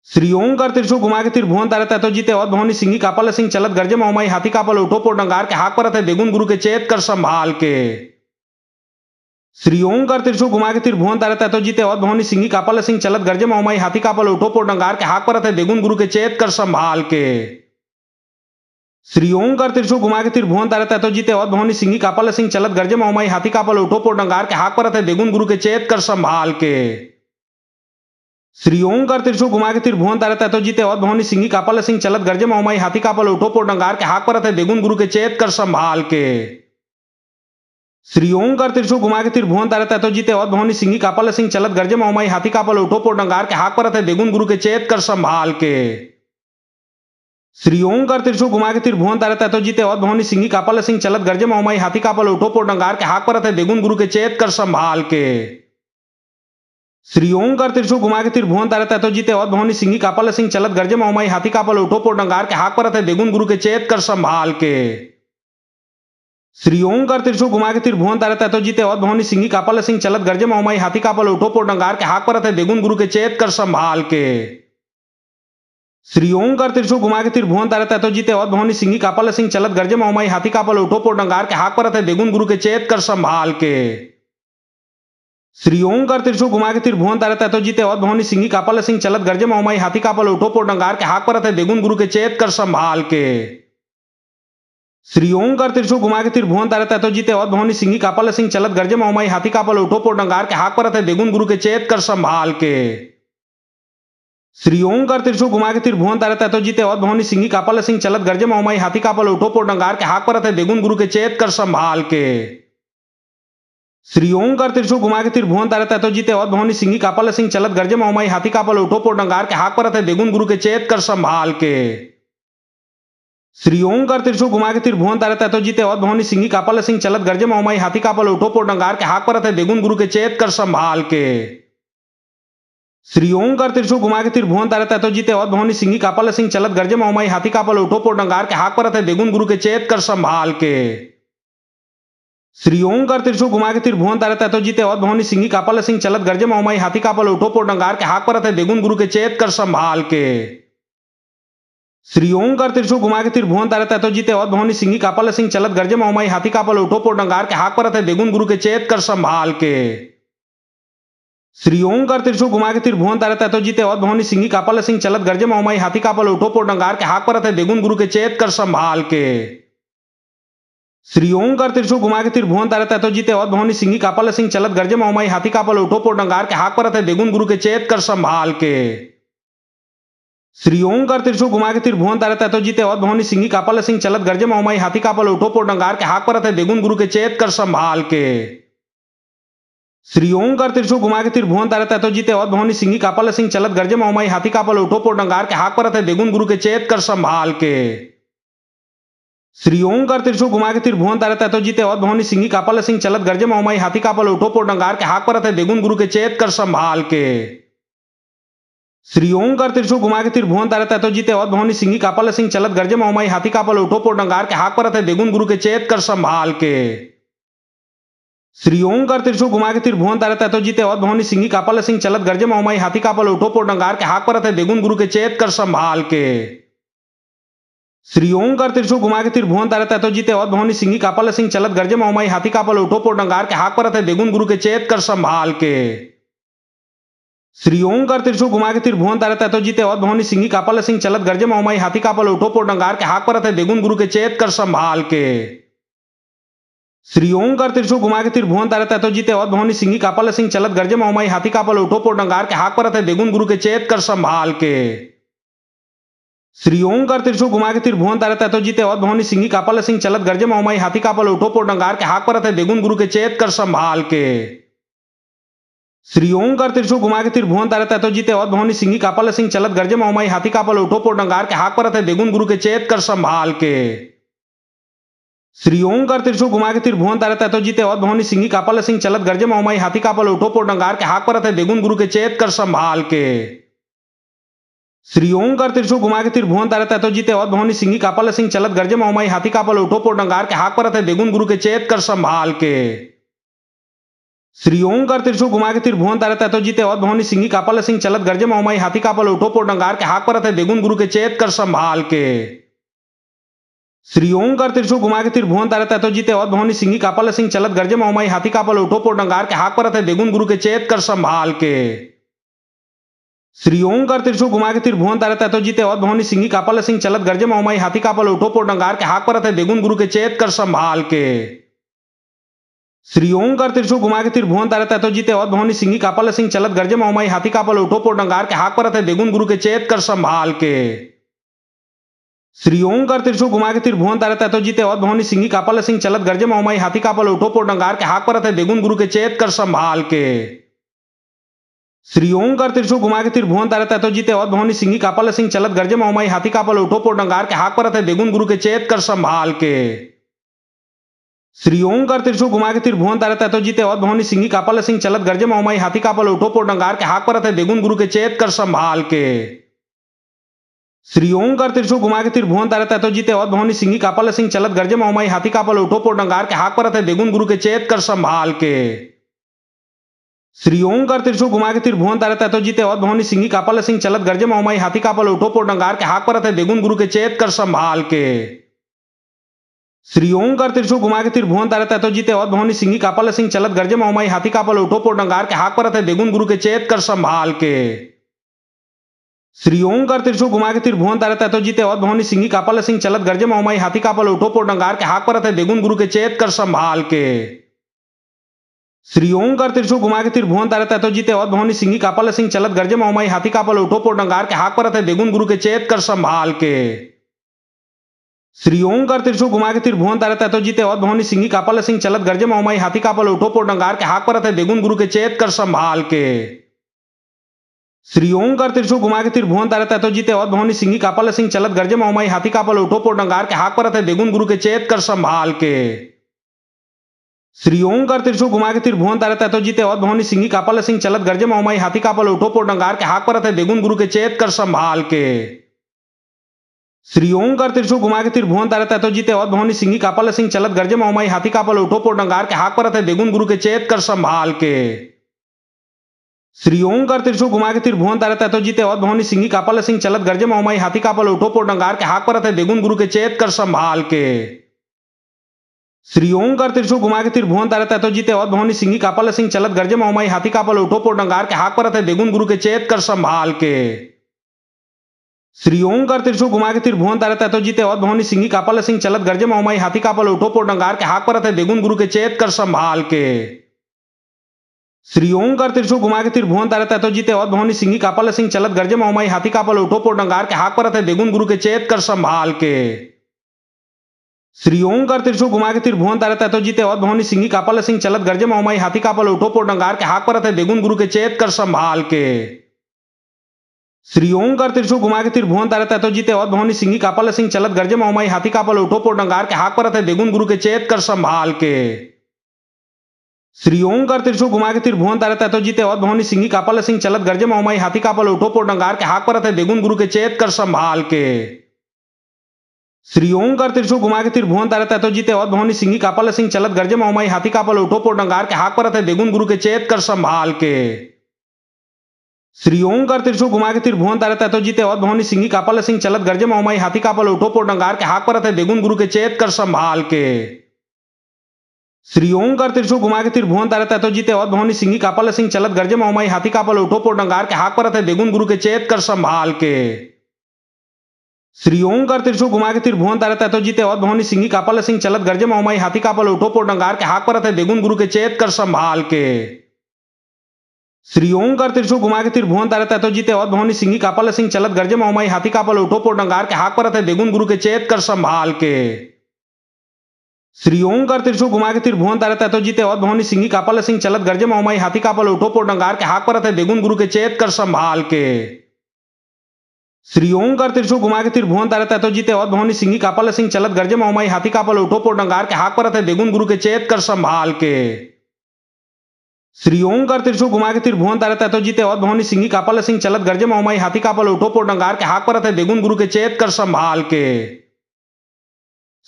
श्री ओंकार त्रिशूल घुमा के त्रिभुवन तारे ततो जीते और भवानी सिंही कापल सिंह चलत गर्जे माई हाथी कापल उठो पोट डंगार के हाक पर थे देगुन गुरु के चेत कर संभाल के। श्री ओंकार त्रिशूल घुमा के त्रिभुवन तारे ततो जीते और भवानी सिंही कापल सिंह चलत गर्जे माई हाथी कापल उठो पोट डंगार के हाक पर थे देगुन गुरु के चेत कर संभाल के। श्री ओंकार त्रिशूल घुमा के त्रिभुवन तारे ततो जीते और भवानी सिंही कापल सिंह चलत गर्जे माई हाथी कापल उठो पोट डंगार के हाक पर थे देगुन गुरु के चेत कर संभाल के। श्री ओंकार त्रिशूल घुमा के त्रिभुवन तारे ततो जीते और भवानी सिंही कापल सिंह चलत गर्जे माई हाथी कापल उठो पोट डंगार के हाक पर थे देगुन गुरु के चेत कर संभाल के। श्री ओंकार त्रिशूल घुमा के त्रिभुवन तारे ततो जीते और भवानी सिंही कापल सिंह चलत गर्जे माई हाथी कापल उठो पोट डंगार के हाक पर थे देगुन गुरु के चेत कर संभाल के। श्री ओंकार त्रिशूल घुमा के त्रिभुवन तारे ततो जीते और भवानी सिंही कापल सिंह चलत गर्जे माई हाथी कापल उठो पोट डंगार के हाक पर थे देगुन गुरु के चेत कर संभाल के। श्री ओंकार त्रिशूल घुमा के त्रिभुवन तारे ततो जीते और भवानी सिंही कापल सिंह चलत गर्जे माई हाथी कापल उठो पोट डंगार के हाक पर थे देगुन गुरु के चेत कर संभाल के। श्री ओंकार त्रिशूल घुमा के त्रिभुवन तारे ततो जीते और भवानी सिंही कापल सिंह चलत गर्जे माई हाथी कापल उठो पोट डंगार के हाक पर थे देगुन गुरु के चेत कर संभाल के। श्री ओंकार त्रिशूल घुमा के त्रिभुवन तारे ततो जीते और भवानी सिंही कापल सिंह चलत गर्जे माई हाथी कापल उठो पोट डंगार के हाक पर थे देगुन गुरु के चेत कर संभाल के। श्री ओंकार त्रिशूल घुमा के त्रिभुवन तारे ततो जीते और भवानी सिंही कापल सिंह चलत गर्जे माई हाथी कापल उठो पोट डंगार के हाक पर थे देगुन गुरु के चेत कर संभाल के। श्री ओंकार त्रिशूल घुमा के त्रिभुवन तारे ततो जीते और भवानी सिंही कापल सिंह चलत गर्जे माई हाथी कापल उठो पोट डंगार के हाक पर थे देगुन गुरु के चेत कर संभाल के। श्री ओंकार त्रिशूल घुमा के त्रिभुवन तारे ततो जीते और भवानी सिंही कापल सिंह चलत गर्जे माई हाथी कापल उठो पोट डंगार के हाक पर थे देगुन गुरु के चेत कर संभाल के। श्री ओंकार त्रिशूल घुमा के त्रिभुवन तारे ततो जीते और भवानी सिंही कापल सिंह चलत गर्जे माई हाथी कापल उठो पोट डंगार के हाक पर थे देगुन गुरु के चेत कर संभाल के। श्री ओंकार त्रिशूल घुमा के त्रिभुवन तारे ततो जीते और भवानी सिंही कापल सिंह चलत गर्जे माई हाथी कापल उठो पोट डंगार के हाक पर थे देगुन गुरु के चेत कर संभाल के। श्री ओंकार त्रिशूल घुमा के त्रिभुवन तारे ततो जीते और भवानी सिंही कापल सिंह चलत गर्जे माई हाथी कापल उठो पोट डंगार के हाक पर थे देगुन गुरु के चेत कर संभाल के। श्री ओंकार त्रिशूल घुमा के त्रिभुवन तारे ततो जीते और भवानी सिंही कापल सिंह चलत गर्जे माई हाथी कापल उठो पोट डंगार के हाक पर थे देगुन गुरु के चेत कर संभाल के। श्री ओंकार त्रिशूल घुमा के त्रिभुवन तारे ततो जीते और भवानी सिंही कापल सिंह चलत गर्जे माई हाथी कापल उठो पोट डंगार के हाक पर थे देगुन गुरु के चेत कर संभाल के। श्री ओंकार त्रिशूल घुमा के त्रिभुवन तारे ततो जीते और भवानी सिंही कापल सिंह चलत गर्जे माई हाथी कापल उठो पोट डंगार के हाक पर थे देगुन गुरु के चेत कर संभाल के। श्री ओंकार त्रिशूल घुमा के त्रिभुवन तारे ततो जीते और भवानी सिंही कापल सिंह चलत गर्जे माई हाथी कापल उठो पोट डंगार के हाक पर थे देगुन गुरु के चेत कर संभाल के। श्री ओंकार त्रिशूल घुमा के त्रिभुवन तारे ततो जीते और भवानी सिंही कापल सिंह चलत गरजे माई हाथी कापल उठो पोट डंगार के हाक परत है देगुन गुरु के चेत कर संभाल के। श्री ओंकार त्रिशूल घुमा के त्रिभुवन तारे ततो जीते और भवानी सिंही कापल सिंह चलत गरजे माई हाथी कापल उठो पोट डंगार के हाक परत है देगुन गुरु के चेत कर संभाल के। श्री ओंकार त्रिशूल घुमा के त्रिभुवन तारे ततो जीते और भवानी सिंही कापल सिंह चलत गरजे माई हाथी कापल उठो पोट डंगार के हाक परत है देगुन गुरु के चेत कर संभाल के। श्री ओंकार त्रिशूल घुमा के त्रिभुवन तारे ततो जीते और भवानी सिंही कापल सिंह चलत गरजे माई हाथी कापल उठो पोट डंगार के हाक परत है देगुन गुरु के चेत कर संभाल के। श्री ओंकार त्रिशूल घुमा के त्रिभुवन तारे ततो जीते और भवानी सिंही कापल सिंह चलत गरजे माई हाथी कापल उठो पोट डंगार के हाक परत है देगुन गुरु के चेत कर संभाल के। श्री ओंकार त्रिशूल घुमा के त्रिभुवन तारे ततो जीते और भवानी सिंही कापल सिंह चलत गरजे माई हाथी कापल उठो पोट डंगार के हाक परत है देगुन गुरु के चेत कर संभाल के। श्री ओंकार त्रिशूल घुमा के त्रिभुवन तारे ततो जीते और भवानी सिंही कापल सिंह चलत गरजे माई हाथी कापल उठो पोट डंगार के हाक परत है देगुन गुरु के चेत कर संभाल के। श्री ओंकार त्रिशूल घुमा के त्रिभुवन तारे ततो जीते और भवानी सिंही कापल सिंह चलत गरजे माई हाथी कापल उठो पोट डंगार के हाक परत है देगुन गुरु के चेत कर संभाल के। श्री ओंकार त्रिशूल घुमा के त्रिभुवन तारे ततो जीते और भवानी सिंही कापल सिंह चलत गरजे माई हाथी कापल उठो पोट डंगार के हाक परत है देगुन गुरु के चेत कर संभाल के। श्री ओंकार त्रिशूल घुमा के त्रिभुवन तारे ततो जीते और भवानी सिंही कापल सिंह चलत गरजे माई हाथी कापल उठो पोट डंगार के हाक परत है देगुन गुरु के चेत कर संभाल के। श्री ओंकार त्रिशूल घुमा के त्रिभुवन तारे ततो जीते और भवानी सिंही कापल सिंह चलत गरजे माई हाथी कापल उठो पोट डंगार के हाक परत है देगुन गुरु के चेत कर संभाल के। श्री ओंकार त्रिशूल घुमा के त्रिभुवन तारे ततो जीते और भवानी सिंही कापल सिंह चलत गरजे माई हाथी कापल उठो पोट डंगार के हाक परत है देगुन गुरु के चेत कर संभाल के। श्री ओंकार त्रिशूल घुमा के त्रिभुवन तारे ततो जीते और भवानी सिंही कापल सिंह चलत गरजे माई हाथी कापल उठो पोट डंगार के हाक परत है देगुन गुरु के चेत कर संभाल के। श्री ओंकार त्रिशूल घुमा के त्रिभुवन तारे ततो जीते और भवानी सिंही कापल सिंह चलत गरजे माई हाथी कापल उठो पोट डंगार के हाक परत है देगुन गुरु के चेत कर संभाल के। श्री ओंकार त्रिशूल घुमा के त्रिभुवन तारे ततो जीते और भवानी सिंही कापल सिंह चलत गरजे माई हाथी कापल उठो पोट डंगार के हाक परत है देगुन गुरु के चेत कर संभाल के। श्री ओंकार त्रिशूल घुमा के त्रिभुवन तारे ततो जीते और भवानी सिंही कापल सिंह चलत गरजे माई हाथी कापल उठो पोट डंगार के हाक परत है देगुन गुरु के चेत कर संभाल के। श्री ओंकार त्रिशूल घुमा के त्रिभुवन तारे ततो जीते और भवानी सिंही कापल सिंह चलत गरजे माई हाथी कापल उठो पोट डंगार के हाक परत है देगुन गुरु के चेत कर संभाल के। श्री ओंकार त्रिशूल घुमा के त्रिभुवन तारे ततो जीते और भवानी सिंही कापल सिंह चलत गरजे माई हाथी कापल उठो पोट डंगार के हाक परत है देगुन गुरु के चेत कर संभाल के। श्री ओंकार त्रिशूल घुमा के त्रिभुवन तारे ततो जीते और भवानी सिंही कापल सिंह चलत गरजे माई हाथी कापल उठो पोट डंगार के हाक परत है देगुन गुरु के चेत कर संभाल के। श्री ओंकार त्रिशूल घुमा के त्रिभुवन तारे ततो जीते और भवानी सिंही कापल सिंह चलत गरजे माई हाथी कापल उठो पोट डंगार के हाक परत है देगुन गुरु के चेत कर संभाल के। श्री ओंकार त्रिशूल घुमा के त्रिभुवन तारे ततो जीते और भवानी सिंही कापल सिंह चलत गरजे माई हाथी कापल उठो पोट डंगार के हाक परत है देगुन गुरु के चेत कर संभाल के। श्री ओंकार त्रिशूल घुमा के त्रिभुवन तारे ततो जीते और भवानी सिंही कापल सिंह चलत गरजे माई हाथी कापल उठो पोट डंगार के हाक परत है देगुन गुरु के चेत कर संभाल के। श्री ओंकार त्रिशूल घुमा के त्रिभुवन तारे ततो जीते और भवानी सिंही कापल सिंह चलत गरजे माई हाथी कापल उठो पोट डंगार के हाक परत है देगुन गुरु के चेत कर संभाल के। श्री ओंकार त्रिशूल घुमा के त्रिभुवन तारे ततो जीते और भवानी सिंही कापल सिंह चलत गरजे माई हाथी कापल उठो पोट डंगार के हाक परत है देगुन गुरु के चेत कर संभाल के। श्री ओंकार त्रिशूल घुमा के त्रिभुवन तारे ततो जीते और भवानी सिंही कापल सिंह चलत गरजे माई हाथी कापल उठो पोट डंगार के हाक परत है देगुन गुरु के चेत कर संभाल के। श्री ओंकार त्रिशूल घुमा के त्रिभुवन तारे ततो जीते और भवानी सिंही कापल सिंह चलत गरजे माई हाथी कापल उठो पोट डंगार के हाक परत है देगुन गुरु के चेत कर संभाल के। श्री ओंकार त्रिशूल घुमा के त्रिभुवन तारे ततो जीते और भवानी सिंही कापल सिंह चलत गरजे माई हाथी कापल उठो पोट डंगार के हाक परत है देगुन गुरु के चेत कर संभाल के। श्री ओंकार त्रिशूल घुमा के त्रिभुवन तारे ततो जीते और भवानी सिंही कापल सिंह चलत गरजे माई हाथी कापल उठो पोट डंगार के हाक परत है देगुन गुरु के चेत कर संभाल के। श्री ओंकार त्रिशूल घुमा के त्रिभुवन तारे ततो जीते और भवानी सिंही कापल सिंह चलत गरजे माई हाथी कापल उठो पोट डंगार के हाक परत है देगुन गुरु के चेत कर संभाल के। श्री ओंकार त्रिशूल घुमा के त्रिभुवन तारे ततो जीते और भवानी सिंही कापल सिंह चलत गरजे माई हाथी कापल उठो पोट डंगार के हाक परत है देगुन गुरु के चेत कर संभाल के। श्री ओंकार त्रिशूल घुमा के त्रिभुवन तारे ततो जीते और भवानी सिंही कापल सिंह चलत गरजे माई हाथी कापल उठो पोट डंगार के हाक परत है देगुन गुरु के चेत कर संभाल के। श्री ओंकार त्रिशूल घुमा के तिर भुवन तारे ततो जीते और भवनी सिंगी कापल सिंह चलत गरजे माई हाथी कापल उठो पोट डंगार के हाक पर थे देगुन गुरु के चेत कर संभाल के। श्री ओंकार त्रिशूल घुमा के तिर भुवन तारे ततो जीते और भवनी सिंगी कापल सिंह चलत गरजे माई हाथी कापल उठो पोट डंगार के हाक पर थे देगुन गुरु के चेत कर संभाल के। श्री ओंकार त्रिशूल घुमा के तिर भुवन तारे ततो जीते और भवनी सिंगी कापल सिंह चलत गरजे माई हाथी कापल उठो पोट डंगार के हाक पर थे देगुन गुरु के चेत कर संभाल के। श्री ओंकार त्रिशूल घुमा के तिर भुवन तारे ततो जीते और भवनी सिंगी कापल सिंह चलत गरजे माई हाथी कापल उठो पोट डंगार के हाक पर थे देगुन गुरु के चेत कर संभाल के। श्री ओंकार त्रिशूल घुमा के तिर भुवन तारे ततो जीते और भवनी सिंगी कापल सिंह चलत गरजे माई हाथी कापल उठो पोट डंगार के हाक पर थे देगुन गुरु के चेत कर संभाल के। श्री ओंकार त्रिशूल घुमा के तिर भुवन तारे ततो जीते और भवनी सिंगी कापल सिंह चलत गरजे माई हाथी कापल उठो पोट डंगार के हाक पर थे देगुन गुरु के चेत कर संभाल के। श्री ओंकार त्रिशूल घुमा के तिर भुवन तारे ततो जीते और भवनी सिंगी कापल सिंह चलत गरजे माई हाथी कापल उठो पोट डंगार के हाक पर थे देगुन गुरु के चेत कर संभाल के। श्री ओंकार त्रिशूल घुमा के तिर भुवन तारे ततो जीते और भवनी सिंगी कापल सिंह चलत गरजे माई हाथी कापल उठो पोट डंगार के हाक पर थे देगुन गुरु के चेत कर संभाल के। श्री ओंकार त्रिशूल घुमा के तिर भुवन तारे ततो जीते और भवनी सिंगी कापल सिंह चलत गरजे माई हाथी कापल उठो पोट डंगार के हाक पर थे देगुन गुरु के चेत कर संभाल के। श्री ओंकार त्रिशूल घुमा के तिर भुवन तारे ततो जीते और भवनी सिंगी कापल सिंह चलत गरजे माई हाथी कापल उठो पोट डंगार के हाक पर थे देगुन गुरु के चेत कर संभाल के। श्री ओंकार त्रिशूल घुमा के तिर भुवन तारे ततो जीते और भवनी सिंगी कापल सिंह चलत गरजे माई हाथी कापल उठो पोट डंगार के हाक पर थे देगुन गुरु के चेत कर संभाल के। श्री ओंकार त्रिशूल घुमा के तिर भुवन तारे ततो जीते और भवनी सिंगी कापल सिंह चलत गरजे माई हाथी कापल उठो पोट डंगार के हाक पर थे देगुन गुरु के चेत कर संभाल के।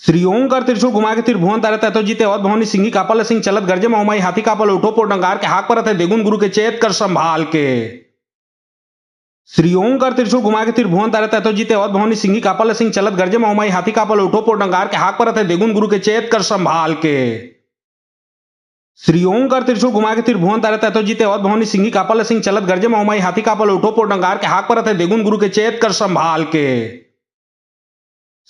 श्री ओंकार त्रिशूल घुमा के तिर भुवन तारे ततो जीते और भवनी सिंगी कापल सिंह चलत गरजे माई हाथी कापल उठो पोट डंगार के हाक पर थे देगुन गुरु के चेत कर संभाल के। श्री ओंकार त्रिशूल घुमा के तिर भुवन तारे ततो जीते और भवनी सिंगी कापल सिंह चलत गरजे माई हाथी कापल उठो पोट डंगार के हाक पर थे देगुन गुरु के चेत कर संभाल के। श्री ओंकार त्रिशूल घुमा के तिर भुवन तारे ततो जीते और भवनी सिंगी कापल सिंह चलत गरजे माई हाथी कापल उठो पोट डंगार के हाक पर थे देगुन गुरु के चेत कर संभाल के।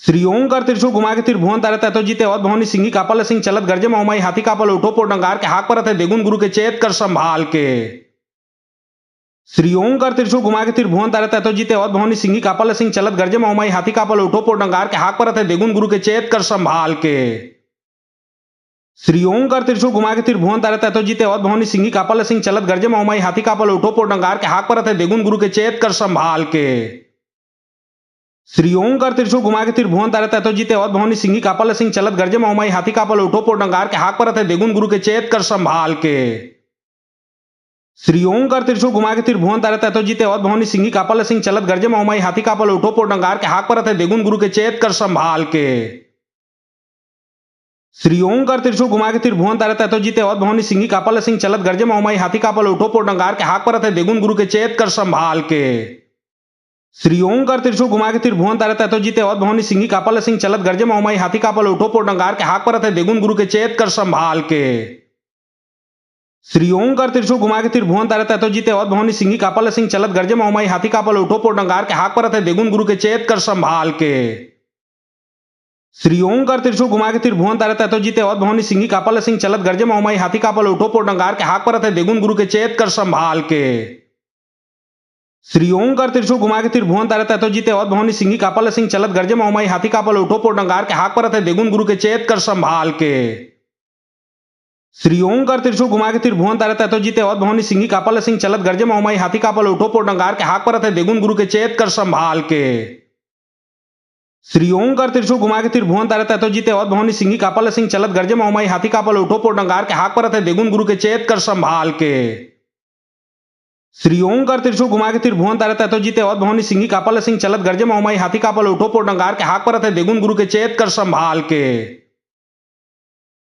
श्री ओंकार त्रिशूल घुमा के तिर भुवन तारे ततो जीते और भवनी सिंगी कापल सिंह चलत गरजे माई हाथी कापल उठो पोट डंगार के हाक पर थे देगुन गुरु के चेत कर संभाल के। श्री ओंकार त्रिशूल घुमा के तिर भुवन तारे ततो जीते और भवनी सिंगी कापल सिंह चलत गरजे माई हाथी कापल उठो पोट डंगार के हाक पर थे देगुन गुरु के चेत कर संभाल के। श्री ओंकार त्रिशूल घुमा के तिर भुवन तारे ततो जीते और भवनी सिंगी कापल सिंह चलत गरजे माई हाथी कापल उठो पोट डंगार के हाक पर थे देगुन गुरु के चेत कर संभाल के। श्री ओंकार त्रिशूल घुमा के तिर भुवन तारे ततो जीते और भवनी सिंगी कापल सिंह चलत गरजे माई हाथी कापल उठो पोट डंगार के हाक पर थे देगुन गुरु के चेत कर संभाल के। श्री ओंकार त्रिशूल घुमा के तिर भुवन तारे ततो जीते और भवनी सिंगी कापल सिंह चलत गरजे माई हाथी कापल उठो पोट डंगार के हाक पर थे देगुन गुरु के चेत कर संभाल के। श्री ओंकार त्रिशूल घुमा के तिर भुवन तारे ततो जीते और भवनी सिंगी कापल सिंह चलत गरजे माई हाथी कापल उठो पोट डंगार के हाक पर थे देगुन गुरु के चेत कर संभाल के। श्री ओंकार त्रिशूल घुमा के तिर भुवन तारे ततो जीते और भवनी सिंगी कापल सिंह चलत गरजे माई हाथी कापल उठो पोट डंगार के हाक पर थे देगुन गुरु के चेत कर संभाल के। श्री ओंकार त्रिशूल घुमा के तिर भुवन तारे ततो जीते और भवनी सिंगी कापल सिंह चलत गरजे माई हाथी कापल उठो पोट डंगार के हाक पर थे देगुन गुरु के चेत कर संभाल के। श्री ओंकार त्रिशूल घुमा के तिर भुवन तारे ततो जीते और भवनी सिंगी कापल सिंह चलत गरजे माई हाथी कापल उठो पोट डंगार के हाक पर थे देगुन गुरु के चेत कर संभाल के। श्री ओंकार त्रिशूल घुमा के तिर भुवन तारे ततो जीते और भवनी सिंगी कापल सिंह चलत गरजे माई हाथी कापल उठो पोट डंगार के हाक पर थे देगुन गुरु के चेत कर संभाल के। श्री ओंकार त्रिशूल घुमा के तिर भुवन तारे ततो जीते और भवनी सिंगी कापल सिंह चलत गरजे माई हाथी कापल उठो पोट डंगार के हाक पर थे देगुन गुरु के चेत कर संभाल के। श्री ओंकार त्रिशूल घुमा के तिर भुवन तारे ततो जीते और भवनी सिंगी कापल सिंह चलत गरजे माई हाथी कापल उठो पोट डंगार के हाक पर थे देगुन गुरु के चेत कर संभाल के। श्री ओंकार त्रिशूल घुमा के तिर भुवन तारे ततो जीते और भवनी सिंगी कापल सिंह चलत गरजे माई हाथी कापल उठो पोट डंगार के हाक पर थे देगुन गुरु के चेत कर संभाल के।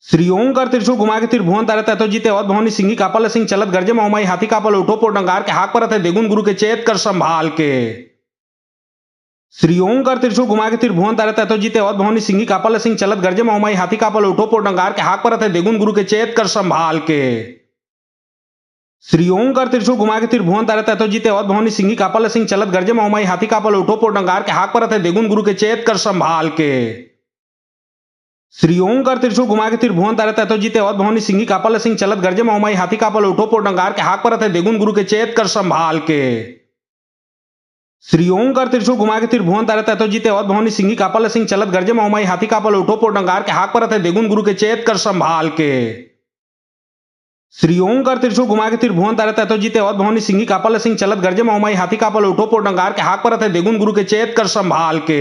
श्री ओंकार त्रिशूल घुमा के तिर भुवन तारे ततो जीते और भवनी सिंगी कापल सिंह चलत गरजे माई हाथी कापल उठो पोट डंगार के हाक पर थे देगुन गुरु के चेत कर संभाल के। श्री ओंकार त्रिशूल घुमा के तिर भुवन तारे ततो जीते और भवनी सिंगी कापल सिंह चलत गरजे माई हाथी कापल उठो पोट डंगार के हाक पर थे देगुन गुरु के चेत कर संभाल के। श्री ओंकार त्रिशूल घुमा के तिर भुवन तारे ततो जीते और भवनी सिंगी कापल सिंह चलत गरजे माई हाथी कापल उठो पोट डंगार के हाक पर थे देगुन गुरु के चेत कर संभाल के। श्री ओं कर त्रिशूल घुमा के तिर भुवन तारे ततो जीते और भवनी सिंही कापल सिंह चलत गर्जे मौमाई हाथी कापल उठो पो डंगार के हाक परत है देगुन गुरु के चेत कर संभाल के। श्री ओं कर त्रिशूल घुमा के तिर भुवन तारे ततो जीते और भवनी सिंही कापल सिंह चलत गर्जे मौमाई हाथी कापल उठो पो डंगार के हाक परत है देगुन गुरु के चेत कर संभाल के। श्री ओं कर त्रिशूल घुमा के तिर भुवन तारे ततो जीते और भवनी सिंही कापल सिंह चलत गर्जे मौमाई हाथी कापल उठो पो डंगार के हाक परत है देगुन गुरु के चेत कर संभाल के।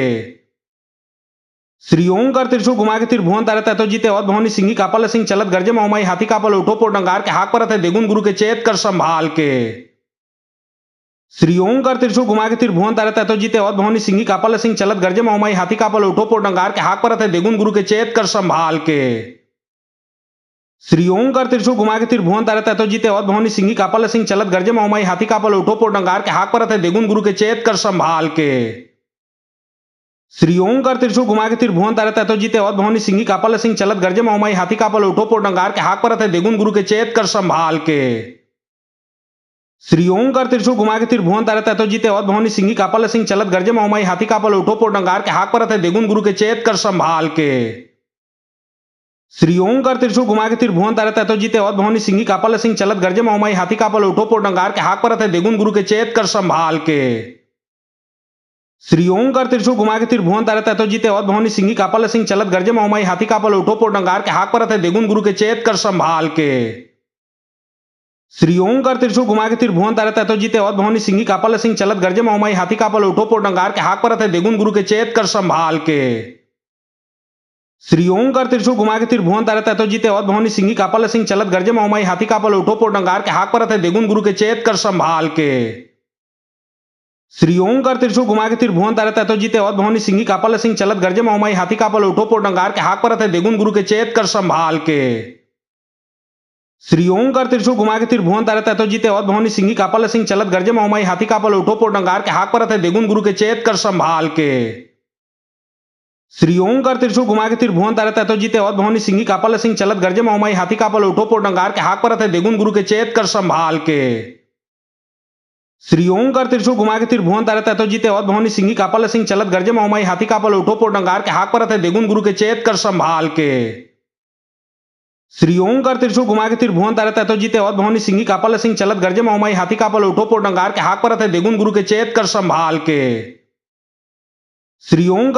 श्री ओं कर त्रिशूल घुमा के तिर भुवन तारे ततो जीते और भवनी सिंही कापल सिंह चलत गर्जे मौमाई हाथी कापल उठो पो डंगार के हाक परत है देगुन गुरु के चेत कर संभाल के। श्री ओं कर त्रिशूल घुमा के तिर भुवन तारे ततो जीते और भवनी सिंही कापल सिंह चलत गर्जे मौमाई हाथी कापल उठो पो डंगार के हाक परत है देगुन गुरु के चेत कर संभाल के। श्री ओं कर त्रिशूल घुमा के तिर भुवन तारे ततो जीते और भवनी सिंही कापल सिंह चलत गर्जे मौमाई हाथी कापल उठो पो डंगार के हाक परत है देगुन गुरु के चेत कर संभाल के। श्री ओं कर त्रिशूल घुमा के तिर भुवन तारे ततो जीते और भवनी सिंही कापल सिंह चलत गर्जे मौमाई हाथी कापल उठो पो डंगार के हाक परत है देगुन गुरु के चेत कर संभाल के। श्री ओं कर त्रिशूल घुमा के तिर भुवन तारे ततो जीते और भवनी सिंही कापल सिंह चलत गर्जे मौमाई हाथी कापल उठो पो डंगार के हाक परत है देगुन गुरु के चेत कर संभाल के। श्री ओं कर त्रिशूल घुमा के तिर भुवन तारे ततो जीते और भवनी सिंही कापल सिंह चलत गर्जे मौमाई हाथी कापल उठो पो डंगार के हाक परत है देगुन गुरु के चेत कर संभाल के। श्री ओं कर त्रिशूल घुमा के तिर भुवन तारे ततो जीते और भवनी सिंही कापल सिंह चलत गर्जे मौमाई हाथी कापल उठो पो डंगार के हाक परत है देगुन गुरु के चेत कर संभाल के। श्री ओं कर त्रिशूल घुमा के तिर भुवन तारे ततो जीते और भवनी सिंही कापल सिंह चलत गर्जे मौमाई हाथी कापल उठो पो डंगार के हाक परत है देगुन गुरु के चेत कर संभाल के। श्री ओं कर त्रिशूल घुमा के तिर भुवन तारे ततो जीते और भवनी सिंही कापल सिंह चलत गर्जे मौमाई हाथी कापल उठो पो डंगार के हाक परत है देगुन गुरु के चेत कर संभाल के। श्री ओं कर त्रिशूल घुमा के तिर भुवन तारे ततो जीते और भवनी सिंही कापल सिंह चलत गर्जे मौमाई हाथी कापल उठो पो डंगार के हाक परत है देगुन गुरु के चेत कर संभाल के। श्री ओं कर त्रिशूल घुमा के तिर भुवन तारे ततो जीते और भवनी सिंही कापल सिंह चलत गर्जे मौमाई हाथी कापल उठो पो डंगार के हाक परत है देगुन गुरु के चेत कर संभाल के। श्री ओं कर त्रिशूल घुमा के तिर भुवन तारे ततो जीते और भवनी सिंही कापल सिंह चलत गर्जे मौमाई हाथी कापल उठो पो डंगार के हाक परत है देगुन गुरु के चेत कर संभाल के। श्री ओं कर त्रिशूल घुमा के तिर भुवन तारे ततो जीते और भवनी सिंही कापल सिंह चलत गर्जे मौमाई हाथी कापल उठो पो डंगार के हाक परत है देगुन गुरु के चेत कर संभाल के। श्री ओं कर त्रिशूल घुमा के तिर भुवन तारे ततो जीते और भवनी सिंही कापल सिंह चलत गर्जे मौमाई हाथी कापल उठो पो डंगार के हाक परत है देगुन गुरु के चेत कर संभाल के। श्री ओं कर त्रिशूल घुमा के तिर भुवन तारे ततो जीते और भवनी सिंही कापल सिंह चलत गर्जे मौमाई हाथी कापल उठो पो डंगार के हाक परत है देगुन गुरु के चेत कर संभाल के। श्री ओं कर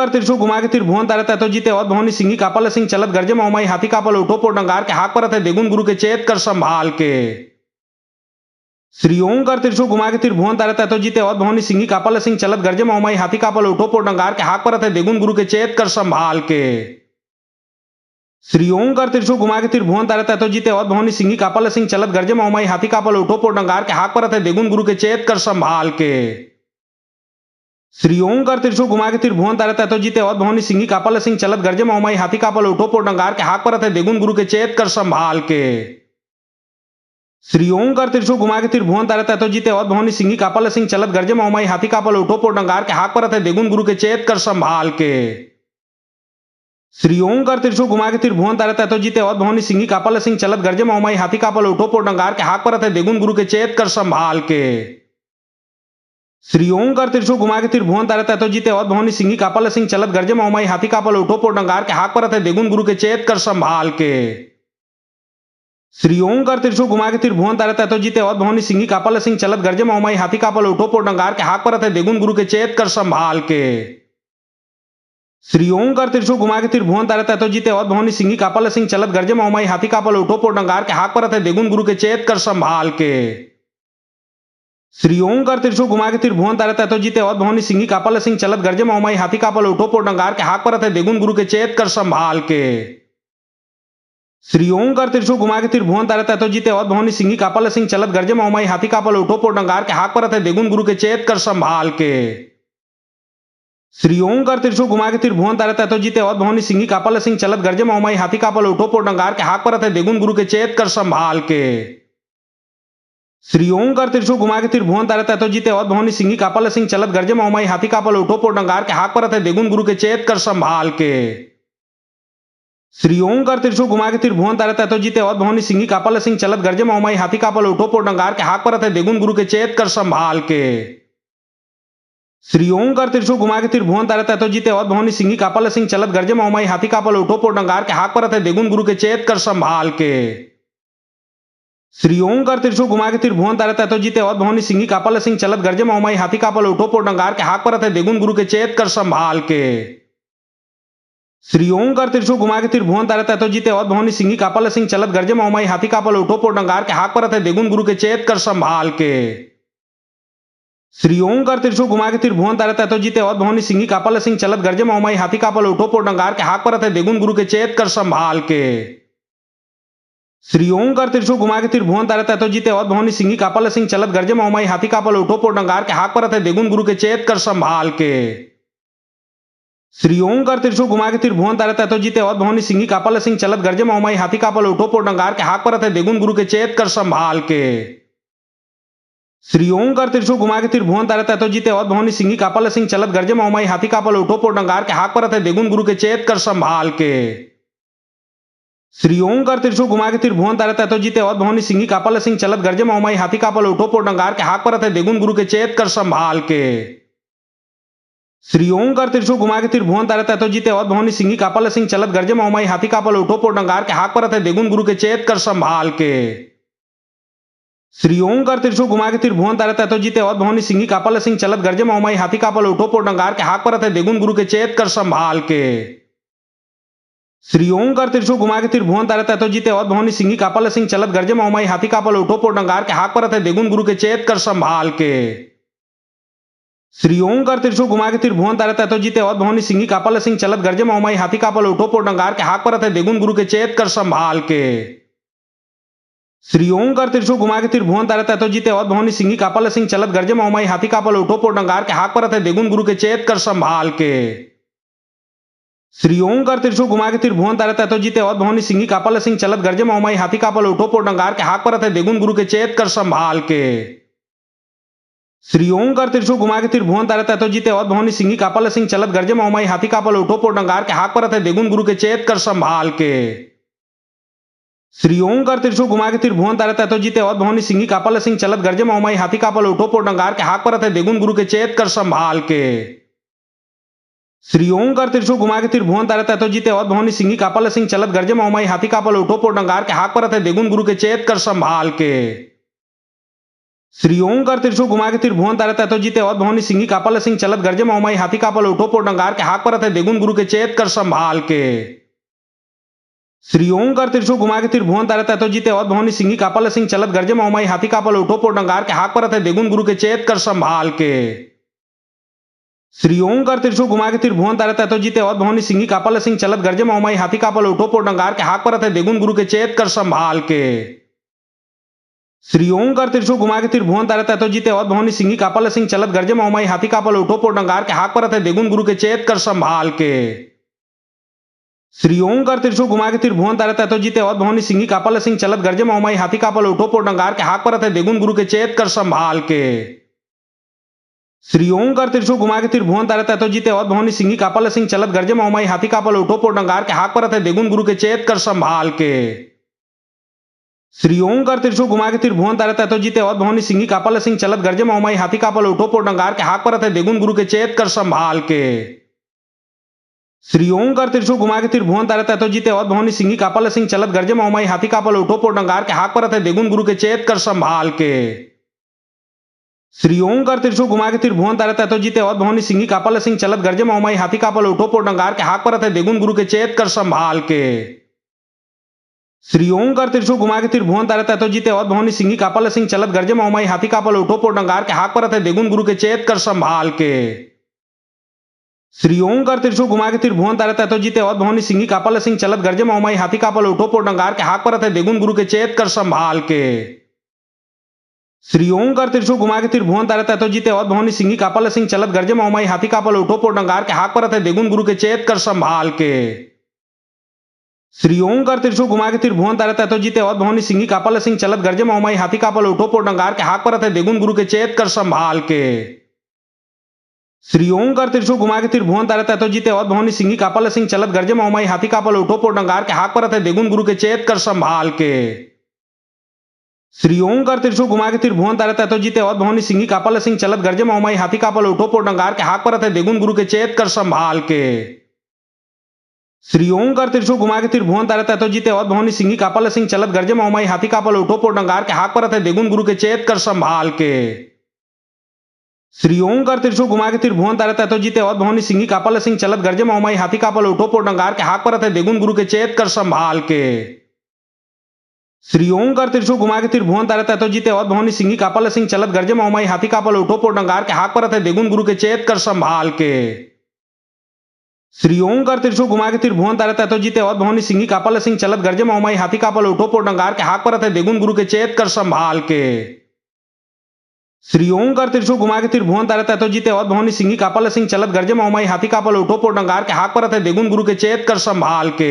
त्रिशूल घुमा के तिर भुवन तारे ततो जीते और भवनी सिंही कापल सिंह चलत गर्जे मौमाई हाथी कापल उठो पो डंगार के हाक परत है देगुन गुरु के चेत कर संभाल के। श्री ओं कर त्रिशूल घुमा के तिर भुवन तारे ततो जीते और भवनी सिंही कापल सिंह चलत गर्जे मौमाई हाथी कापल उठो पो डंगार के हाक परत है देगुन गुरु के चेत कर संभाल के। श्री ओं कर त्रिशूल घुमा के तिर भुवन तारे ततो जीते और भवनी सिंही कापल सिंह चलत गर्जे मौमाई हाथी कापल उठो पो डंगार के हाक परत है देगुन गुरु के चेत कर संभाल के। श्री ओं कर त्रिशूल घुमा के तिर भुवन तारे ततो जीते और भवनी सिंही कापल सिंह चलत गर्जे मौमाई हाथी कापल उठो पो डंगार के हाक परत है देगुन गुरु के चेत कर संभाल के। श्री ओं कर त्रिशूल घुमा के तिर भुवन तारे ततो जीते और भवनी सिंही कापल सिंह चलत गर्जे मौमाई हाथी कापल उठो पो डंगार के हाक परत है देगुन गुरु के चेत कर संभाल के। श्री ओं कर त्रिशूल घुमा के तिर भुवन तारे ततो जीते और भवनी सिंही कापल सिंह चलत गर्जे मौमाई हाथी कापल उठो पो डंगार के हाक परत है देगुन गुरु के चेत कर संभाल के। श्री ओं कर त्रिशूल घुमा के तिर भुवन तारे ततो जीते और भवनी सिंही कापल सिंह चलत गर्जे मौमाई हाथी कापल उठो पो डंगार के हाक परत है देगुन गुरु के चेत कर संभाल के। श्री ओं कर त्रिशूल घुमा के तिर भुवन तारे ततो जीते और भवनी सिंही कापल सिंह चलत गर्जे मौमाई हाथी कापल उठो पो डंगार के हाक परत है देगुन गुरु के चेत कर संभाल के। श्री ओं कर त्रिशूल घुमा के तिर भुवन तारे ततो जीते और भवनी सिंही कापल सिंह चलत गर्जे मौमाई हाथी कापल उठो पो डंगार के हाक परत है देगुन गुरु के चेत कर संभाल के। श्री ओं कर त्रिशूल घुमा के तिर भुवन तारे ततो जीते और भवनी सिंही कापल सिंह चलत गर्जे मौमाई हाथी कापल उठो पो डंगार के हाक परत है देगुन गुरु के चेत कर संभाल के। श्री ओं कर त्रिशूल घुमा के तिर भुवन तारे ततो जीते और भवनी सिंही कापल सिंह चलत गर्जे मौमाई हाथी कापल उठो पो डंगार के हाक परत है देगुन गुरु के चेत कर संभाल के। श्री ओं कर त्रिशूल घुमा के तिर भुवन तारे ततो जीते और भवनी सिंही कापल सिंह चलत गर्जे मौमाई हाथी कापल उठो पो डंगार के हाक परत है देगुन गुरु के चेत कर संभाल के। श्री ओं कर त्रिशूल घुमा के तिर भुवन तारे ततो जीते और भवनी सिंही कापल सिंह चलत गर्जे मौमाई हाथी कापल उठो पो डंगार के हाक परत है देगुन गुरु के चेत कर संभाल के। श्री ओं कर त्रिशूल घुमा के तिर भुवन तारे ततो जीते और भवनी सिंही कापल सिंह चलत गर्जे मौमाई हाथी कापल उठो पोट डंगार के हाक परत है देगुन गुरु के चेत कर संभाल के। श्री ओं कर त्रिशूल घुमा के तिर भुवन तारे ततो जीते और भवनी सिंही कापल सिंह चलत गर्जे मौमाई हाथी कापल उठो पोट डंगार के हाक परत है देगुन गुरु के चेत कर संभाल के। श्री ओं कर त्रिशूल घुमा के तिर भुवन तारे ततो जीते और भवनी सिंही कापल सिंह चलत गर्जे मौमाई हाथी कापल उठो पोट डंगार के हाक परत है देगुन गुरु के चेत कर संभाल के। श्री ओं कर त्रिशूल घुमा के तिर भुवन तारे ततो जीते और भवनी सिंही कापल सिंह चलत गर्जे मौमाई हाथी कापल उठो पोट डंगार के हाक परत है देगुन गुरु के चेत कर संभाल के। श्री ओं कर त्रिशूल घुमा के तिर भुवन तारे ततो जीते और भवनी सिंही कापल सिंह चलत गर्जे मौमाई हाथी कापल उठो पोट डंगार के हाक परत है देगुन गुरु के चेत कर संभाल के। श्री ओं कर त्रिशूल घुमा के तिर भुवन तारे ततो जीते और भवनी सिंही कापल सिंह चलत गर्जे मौमाई हाथी कापल उठो पोट डंगार के हाक परत है देगुन गुरु के चेत कर संभाल के। श्री ओं कर त्रिशूल घुमा के तिर भुवन तारे ततो जीते और भवनी सिंही कापल सिंह चलत गर्जे मौमाई हाथी कापल उठो पोट डंगार के हाक परत है देगुन गुरु के चेत कर संभाल के। श्री ओं कर त्रिशूल घुमा के तिर भुवन तारे ततो जीते और भवनी सिंही कापल सिंह चलत गर्जे मौमाई हाथी कापल उठो पोट डंगार के हाक परत है देगुन गुरु के चेत कर संभाल के। श्री ओं कर त्रिशूल घुमा के तिर भुवन तारे ततो जीते और भवनी सिंही कापल सिंह चलत गर्जे मौमाई हाथी कापल उठो पोट डंगार के हाक परत है देगुन गुरु के चेत कर संभाल के। श्री ओं कर त्रिशूल घुमा के तिर भुवन तारे ततो जीते और भवनी सिंही कापल सिंह चलत गर्जे मौमाई हाथी कापल उठो पोट डंगार के हाक परत है देगुन गुरु के चेत कर संभाल के। श्री ओं कर त्रिशूल घुमा के तिर भुवन तारे ततो जीते और भवनी सिंही कापल सिंह चलत गर्जे मौमाई हाथी कापल उठो पोट डंगार के हाक परत है देगुन गुरु के चेत कर संभाल के। श्री ओं कर त्रिशूल घुमा के तिर भुवन तारे ततो जीते और भवनी सिंही कापल सिंह चलत गर्जे मौमाई हाथी कापल उठो पोट डंगार के हाक परत है देगुन गुरु के चेत कर संभाल के। श्री ओं कर त्रिशूल घुमा के तिर भुवन तारे ततो जीते और भवनी सिंही कापल सिंह चलत गर्जे मौमाई हाथी कापल उठो पोट डंगार के हाक परत है देगुन गुरु के चेत कर संभाल के। श्री ओं कर त्रिशूल घुमा के तिर भुवन तारे ततो जीते और भवनी सिंही कापल सिंह चलत गर्जे मौमाई हाथी कापल उठो पोट डंगार के हाक परत है देगुन गुरु के चेत कर संभाल के। श्री ओं कर त्रिशूल घुमा के तिर भुवन तारे ततो जीते और भवनी सिंही कापल सिंह चलत गर्जे मौमाई हाथी कापल उठो पोट डंगार के हाक परत है देगुन गुरु के चेत कर संभाल के। श्री ओं कर त्रिशूल घुमा के तिर भुवन तारे ततो जीते और भवनी सिंही कापल सिंह चलत गर्जे मौमाई हाथी कापल उठो पोट डंगार के हाक परत है देगुन गुरु के चेत कर संभाल के। श्री ओं कर त्रिशूल घुमा के तिर भुवन तारे ततो जीते और भवनी सिंही कापल सिंह चलत गर्जे मौमाई हाथी कापल उठो पोट डंगार के हाक परत है देगुन गुरु के चेत कर संभाल के। श्री ओं कर त्रिशूल घुमा के तिर भुवन तारे ततो जीते और भवनी सिंही कापल सिंह चलत गर्जे मौमाई हाथी कापल उठो पोट डंगार के हाक परत है देगुन गुरु के चेत कर संभाल के। श्री ओं कर त्रिशूल घुमा के तिर भुवन तारे ततो जीते और भवनी सिंही कापल सिंह चलत गर्जे मौमाई हाथी कापल उठो पोट डंगार के हाक परत है देगुन गुरु के चेत कर संभाल के। श्री ओं कर त्रिशूल घुमा के तिर भुवन तारे ततो जीते और भवनी सिंही कापल सिंह चलत गर्जे मौमाई हाथी कापल उठो पोट डंगार के हाक परत है देगुन गुरु के चेत कर संभाल के। श्री ओं कर त्रिशूल घुमा के तिर भुवन तारे ततो जीते और भवनी सिंही कापल सिंह चलत गर्जे मौमाई हाथी कापल उठो पोट डंगार के हाक परत है देगुन गुरु के चेत कर संभाल के। श्री ओं कर त्रिशूल घुमा के तिर भुवन तारे ततो जीते और भवनी सिंही कापल सिंह चलत गर्जे मौमाई हाथी कापल उठो पोट डंगार के हाक परत है देगुन गुरु के चेत कर संभाल के। श्री ओं कर त्रिशूल घुमा के तिर भुवन तारे ततो जीते और भवनी सिंही कापल सिंह चलत गर्जे मौमाई हाथी कापल उठो पोट डंगार के हाक परत है देगुन गुरु के चेत कर संभाल के। श्री ओं कर त्रिशूल घुमा के तिर भुवन तारे ततो जीते और भवनी सिंही कापल सिंह चलत गर्जे मौमाई हाथी कापल उठो पोट डंगार के हाक परत है देगुन गुरु के चेत कर संभाल के। श्री ओं कर त्रिशूल घुमा के तिर भुवन तारे ततो जीते और भवनी सिंही कापल सिंह चलत गर्जे मौमाई हाथी कापल उठो पोट डंगार के हाक परत है देगुन गुरु के चेत कर संभाल के। श्री ओं कर त्रिशूल घुमा के तिर भुवन तारे ततो जीते और भवनी सिंही कापल सिंह चलत गर्जे मौमाई हाथी कापल उठो पोट डंगार के हाक परत है देगुन गुरु के चेत कर संभाल के। श्री ओं कर त्रिशूल घुमा के तिर भुवन तारे ततो जीते और भवनी सिंही कापल सिंह चलत गर्जे मौमाई हाथी कापल उठो पोट डंगार के हाक परत है देगुन गुरु के चेत कर संभाल के। श्री ओं कर त्रिशूल घुमा के तिर भुवन तारे ततो जीते और भवनी सिंही कापल सिंह चलत गर्जे मौमाई हाथी कापल उठो पोट डंगार के हाक परत है देगुन गुरु के चेत कर संभाल के। श्री ओं कर त्रिशूल घुमा के तिर भुवन तारे ततो जीते और भवनी सिंही कापल सिंह चलत गर्जे मौमाई हाथी कापल उठो पोट डंगार के हाक परत है देगुन गुरु के चेत कर संभाल के। श्री ओं कर त्रिशूल घुमा के तिर भुवन तारे ततो जीते और भवनी सिंही कापल सिंह चलत गर्जे मौमाई हाथी कापल उठो पोट डंगार के हाक परत है देगुन गुरु के चेत कर संभाल के। श्री ओं कर त्रिशूल घुमा के तिर भुवन तारे ततो जीते और भवनी सिंही कापल सिंह चलत गर्जे मौमाई हाथी कापल उठो पोट डंगार के हाक परत है देगुन गुरु के चेत कर संभाल के। श्री ओं कर त्रिशूल घुमा के त्रिभुवन तारे ततो जीते और भवनी सिंही कापल सिंह चलत गर्जे मौमाई हाथी कापल उठो पो डंगार के हाक परत है देगुन गुरु के चेत कर संभाल के। श्री ओं कर त्रिशूल घुमा के त्रिभुवन तारे ततो जीते और भवनी सिंही कापल सिंह चलत गर्जे मौमाई हाथी कापल उठो पो डंगार के हाक परत है देगुन गुरु के चेत कर संभाल के। श्री ओं कर त्रिशूल घुमा के त्रिभुवन तारे ततो जीते और भवनी सिंही कापल सिंह चलत गर्जे मौमाई हाथी कापल उठो पो डंगार के हाक परत है देगुन गुरु के चेत कर संभाल के। श्री ओं कर त्रिशूल घुमा के त्रिभुवन तारे ततो जीते और भवनी सिंही कापल सिंह चलत गर्जे मौमाई हाथी कापल उठो पो डंगार के हाक परत है देगुन गुरु के चेत कर संभाल के। श्री ओं कर त्रिशूल घुमा के त्रिभुवन तारे ततो जीते और भवनी सिंही कापल सिंह चलत गर्जे मौमाई हाथी कापल उठो पो डंगार के हाक परत है देगुन गुरु के चेत कर संभाल के। श्री ओं कर त्रिशूल घुमा के त्रिभुवन तारे ततो जीते और भवनी सिंही कापल सिंह चलत गर्जे मौमाई हाथी कापल उठो पो डंगार के हाक परत है देगुन गुरु के चेत कर संभाल के।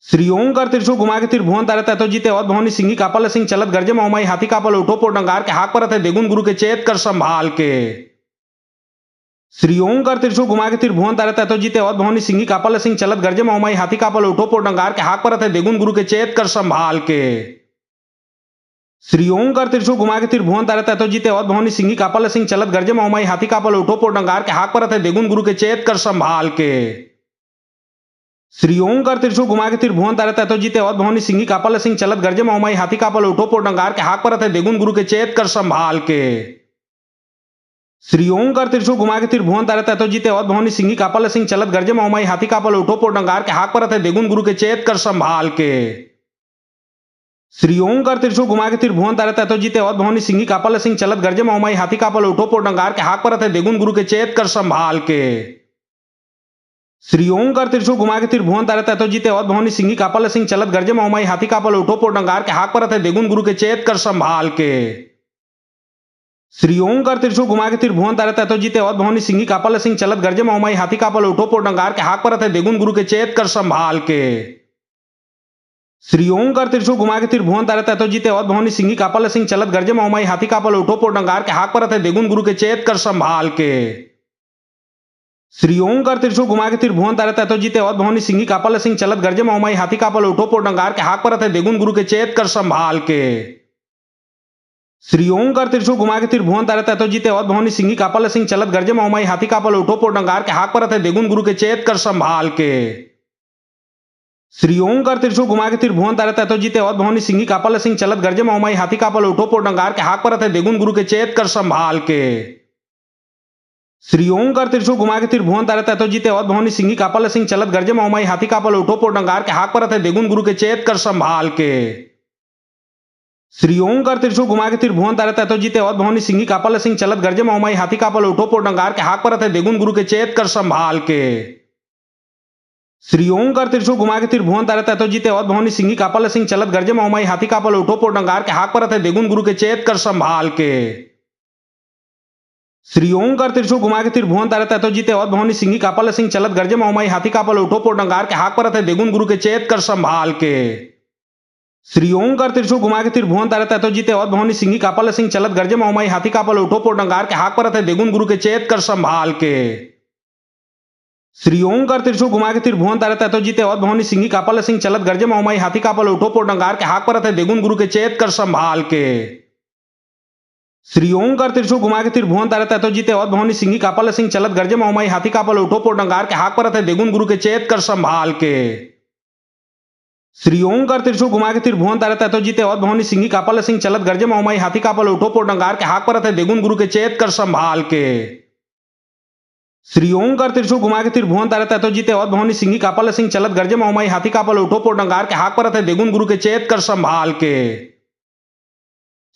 श्री ओं कर त्रिशूल घुमा के त्रिभुवन तारे ततो जीते और भवनी सिंही कापल सिंह चलत गर्जे मौमाई हाथी कापल उठो पो डंगार के हाक परत है देगुन गुरु के चेत कर संभाल के। श्री ओं कर त्रिशूल घुमा के त्रिभुवन तारे ततो जीते और भवनी सिंही कापल सिंह चलत गर्जे मौमाई हाथी कापल उठो पो डंगार के हाक परत है देगुन गुरु के चेत कर संभाल के। श्री ओं कर त्रिशूल घुमा के त्रिभुवन तारे ततो जीते और भवनी सिंही कापल सिंह चलत गर्जे मौमाई हाथी कापल उठो पो डंगार के हाक परत है देगुन गुरु के चेत कर संभाल के। श्री ओं कर त्रिशूल घुमा के त्रिभुवन तारे ततो जीते और भवनी सिंही कापल सिंह चलत गर्जे मौमाई हाथी कापल उठो पो डंगार के हाक परत है देगुन गुरु के चेत कर संभाल के। श्री ओं कर त्रिशूल घुमा के त्रिभुवन तारे ततो जीते और भवनी सिंही कापल सिंह चलत गर्जे मौमाई हाथी कापल उठो पो डंगार के हाक परत है देगुन गुरु के चेत कर संभाल के। श्री ओं कर त्रिशूल घुमा के त्रिभुवन तारे ततो जीते और भवनी सिंही कापल सिंह चलत गर्जे मौमाई हाथी कापल उठो पो डंगार के हाक परत है देगुन गुरु के चेत कर संभाल के। श्री ओं कर त्रिशूल घुमा के त्रिभुवन तारे ततो जीते और भवनी सिंही कापल सिंह चलत गर्जे मौमाई हाथी कापल उठो पो डंगार के हाक परत है देगुन गुरु के चेत कर संभाल के। श्री ओं कर त्रिशूल घुमा के त्रिभुवन तारे ततो जीते और भवनी सिंही कापल सिंह चलत गर्जे मौमाई हाथी कापल उठो पो डंगार के हाक परत है देगुन गुरु के चेत कर संभाल के। श्री ओं कर त्रिशूल घुमा के त्रिभुवन तारे ततो जीते और भवनी सिंही कापल सिंह चलत गर्जे मौमाई हाथी कापल उठो पो डंगार के हाक परत है देगुन गुरु के चेत कर संभाल के। श्री ओं कर त्रिशूल घुमा के त्रिभुवन तारे ततो जीते और भवनी सिंही कापल सिंह चलत गर्जे मौमाई हाथी कापल उठो पो डंगार के हाक परत है देगुन गुरु के चेत कर संभाल के। श्री ओं कर त्रिशूल घुमा के त्रिभुवन तारे ततो जीते और भवनी सिंही कापल सिंह चलत गर्जे मौमाई हाथी कापल उठो पो डंगार के हाक परत है देगुन गुरु के चेत कर संभाल के। श्री ओं कर त्रिशूल घुमा के त्रिभुवन तारे ततो जीते और भवनी सिंही कापल सिंह चलत गर्जे मौमाई हाथी कापल उठो पो डंगार के हाक परत है देगुन गुरु के चेत कर संभाल के। श्री ओं कर त्रिशूल घुमा के त्रिभुवन तारे ततो जीते और भवनी सिंही कापल सिंह चलत गर्जे मौमाई हाथी कापल उठो पो डंगार के हाक परत है देगुन गुरु के चेत कर संभाल के। श्री ओं कर त्रिशूल घुमा के त्रिभुवन तारे ततो जीते और भवनी सिंही कापल सिंह चलत गर्जे मौमाई हाथी कापल उठो पो डंगार के हाक परत है देगुन गुरु के चेत कर संभाल के। श्री ओं कर त्रिशूल घुमा के त्रिभुवन तारे ततो जीते और भवनी सिंही कापल सिंह चलत गर्जे मौमाई हाथी कापल उठो पो डंगार के हाक परत है देगुन गुरु के चेत कर संभाल के। श्री ओं कर त्रिशूल घुमा के त्रिभुवन तारे ततो जीते और भवनी सिंही कापल सिंह चलत गर्जे मौमाई हाथी कापल उठो पो डंगार के हाक परत है देगुन गुरु के चेत कर संभाल के। श्री ओं कर त्रिशूल घुमा के त्रिभुवन तारे ततो जीते और भवनी सिंही कापल सिंह चलत गर्जे मौमाई हाथी कापल उठो पो डंगार के हाक परत है देगुन गुरु के चेत कर संभाल के। श्री ओं कर त्रिशूल घुमा के त्रिभुवन तारे ततो जीते और भवनी सिंही कापल सिंह चलत गर्जे मौमाई हाथी कापल उठो पो डंगार के हाक परत है देगुन गुरु के चेत कर संभाल के। श्री ओं कर त्रिशूल घुमा के त्रिभुवन तारे ततो जीते और भवनी सिंही कापल सिंह चलत गर्जे मौमाई हाथी कापल उठो पो डंगार के हाक परत है देगुन गुरु के चेत कर संभाल के। श्री ओं कर त्रिशूल घुमा के त्रिभुवन तारे ततो जीते और भवनी सिंही कापल सिंह चलत गर्जे मौमाई हाथी कापल उठो पो डंगार के हाक परत है देगुन गुरु के चेत कर संभाल के। श्री ओं कर त्रिशूल घुमा के त्रिभुवन तारे ततो जीते और भवनी सिंही कापल सिंह चलत गर्जे मौमाई हाथी कापल उठो पो डंगार के हाक परत है देगुन गुरु के चेत कर संभाल के।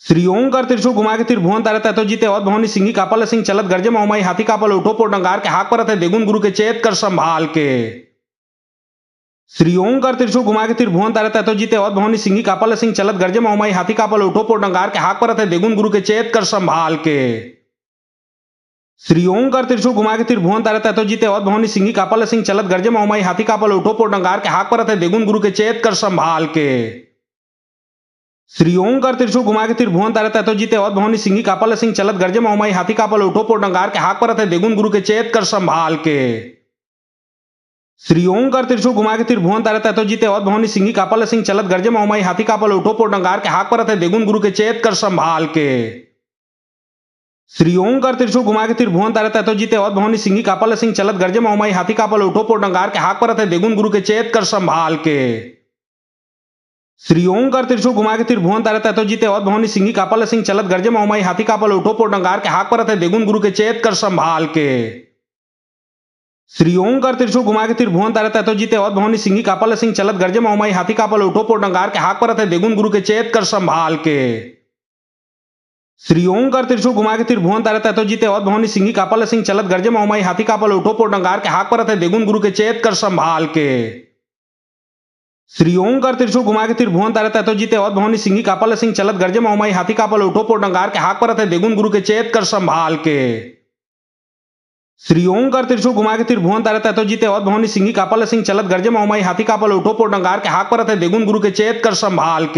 श्री ओं कर त्रिशूल घुमा के त्रिभुवन तारे ततो जीते और भवनी सिंही कापल सिंह चलत गर्जे मौमाई हाथी कापल उठो पो डंगार के हाक परत है देगुन गुरु के चेत कर संभाल के। श्री ओं कर त्रिशूल घुमा के त्रिभुवन तारे ततो जीते और भवनी सिंही कापल सिंह चलत गर्जे मौमाई हाथी कापल उठो पो डंगार के हाक परत है देगुन गुरु के चेत कर संभाल के। श्री ओं कर त्रिशूल घुमा के त्रिभुवन तारे ततो जीते और भवनी सिंही कापल सिंह चलत गर्जे मौमाई हाथी कापल उठो पो डंगार के हाक परत है देगुन गुरु के चेत कर संभाल के। श्री ओं कर त्रिशूल घुमा के त्रिभुवन तारे ततो जीते और भवनी सिंही कापल सिंह चलत गर्जे मौमाई हाथी कापल उठो पो डंगार के हाक परत है देगुन गुरु के चेत कर संभाल के। श्री ओंकार त्रिशूल घुमा के तिर भुवन तारे ततो जीते और भवानी सिंही कापल सिंह चलत गरजे माई हाथी कापल उठो पोट डंगार के हाक परत है देगुन गुरु के चेत कर संभाल के। श्री ओंकार त्रिशूल घुमा के तिर भुवन तारे ततो जीते और भवानी सिंही कापल सिंह चलत गरजे माई हाथी कापल उठो पोट डंगार के हाक परत है देगुन गुरु के चेत कर संभाल के। श्री ओंकार त्रिशूल घुमा के तिर भुवन तारे ततो जीते और भवानी सिंही कापल सिंह चलत गरजे माई हाथी कापल उठो पोट डंगार के हाक परत है देगुन गुरु के चेत कर संभाल के। श्री ओंकार त्रिशूल घुमा के तिर भुवन तारे ततो जीते और भवानी सिंही कापल सिंह चलत गरजे माई हाथी कापल उठो पोट डंगार के हाक परत है देगुन गुरु के चेत कर संभाल के। श्री ओंकार त्रिशूल घुमा के तिर भुवन तारे ततो जीते और भवानी सिंही कापल सिंह चलत गरजे माई हाथी कापल उठो पोट डंगार के हाक परत है देगुन गुरु के चेत कर संभाल के। श्री ओंकार त्रिशूल घुमा के तिर भुवन तारे ततो जीते और भवानी सिंही कापल सिंह चलत गरजे माई हाथी कापल उठो पोट डंगार के हाक परत है देगुन गुरु के चेत कर संभाल के। श्री ओंकार त्रिशूल घुमा के तिर भुवन तारे ततो जीते और भवानी सिंही कापल सिंह चलत गरजे माई हाथी कापल उठो पोट डंगार के हाक परत है देगुन गुरु के चेत कर संभाल के।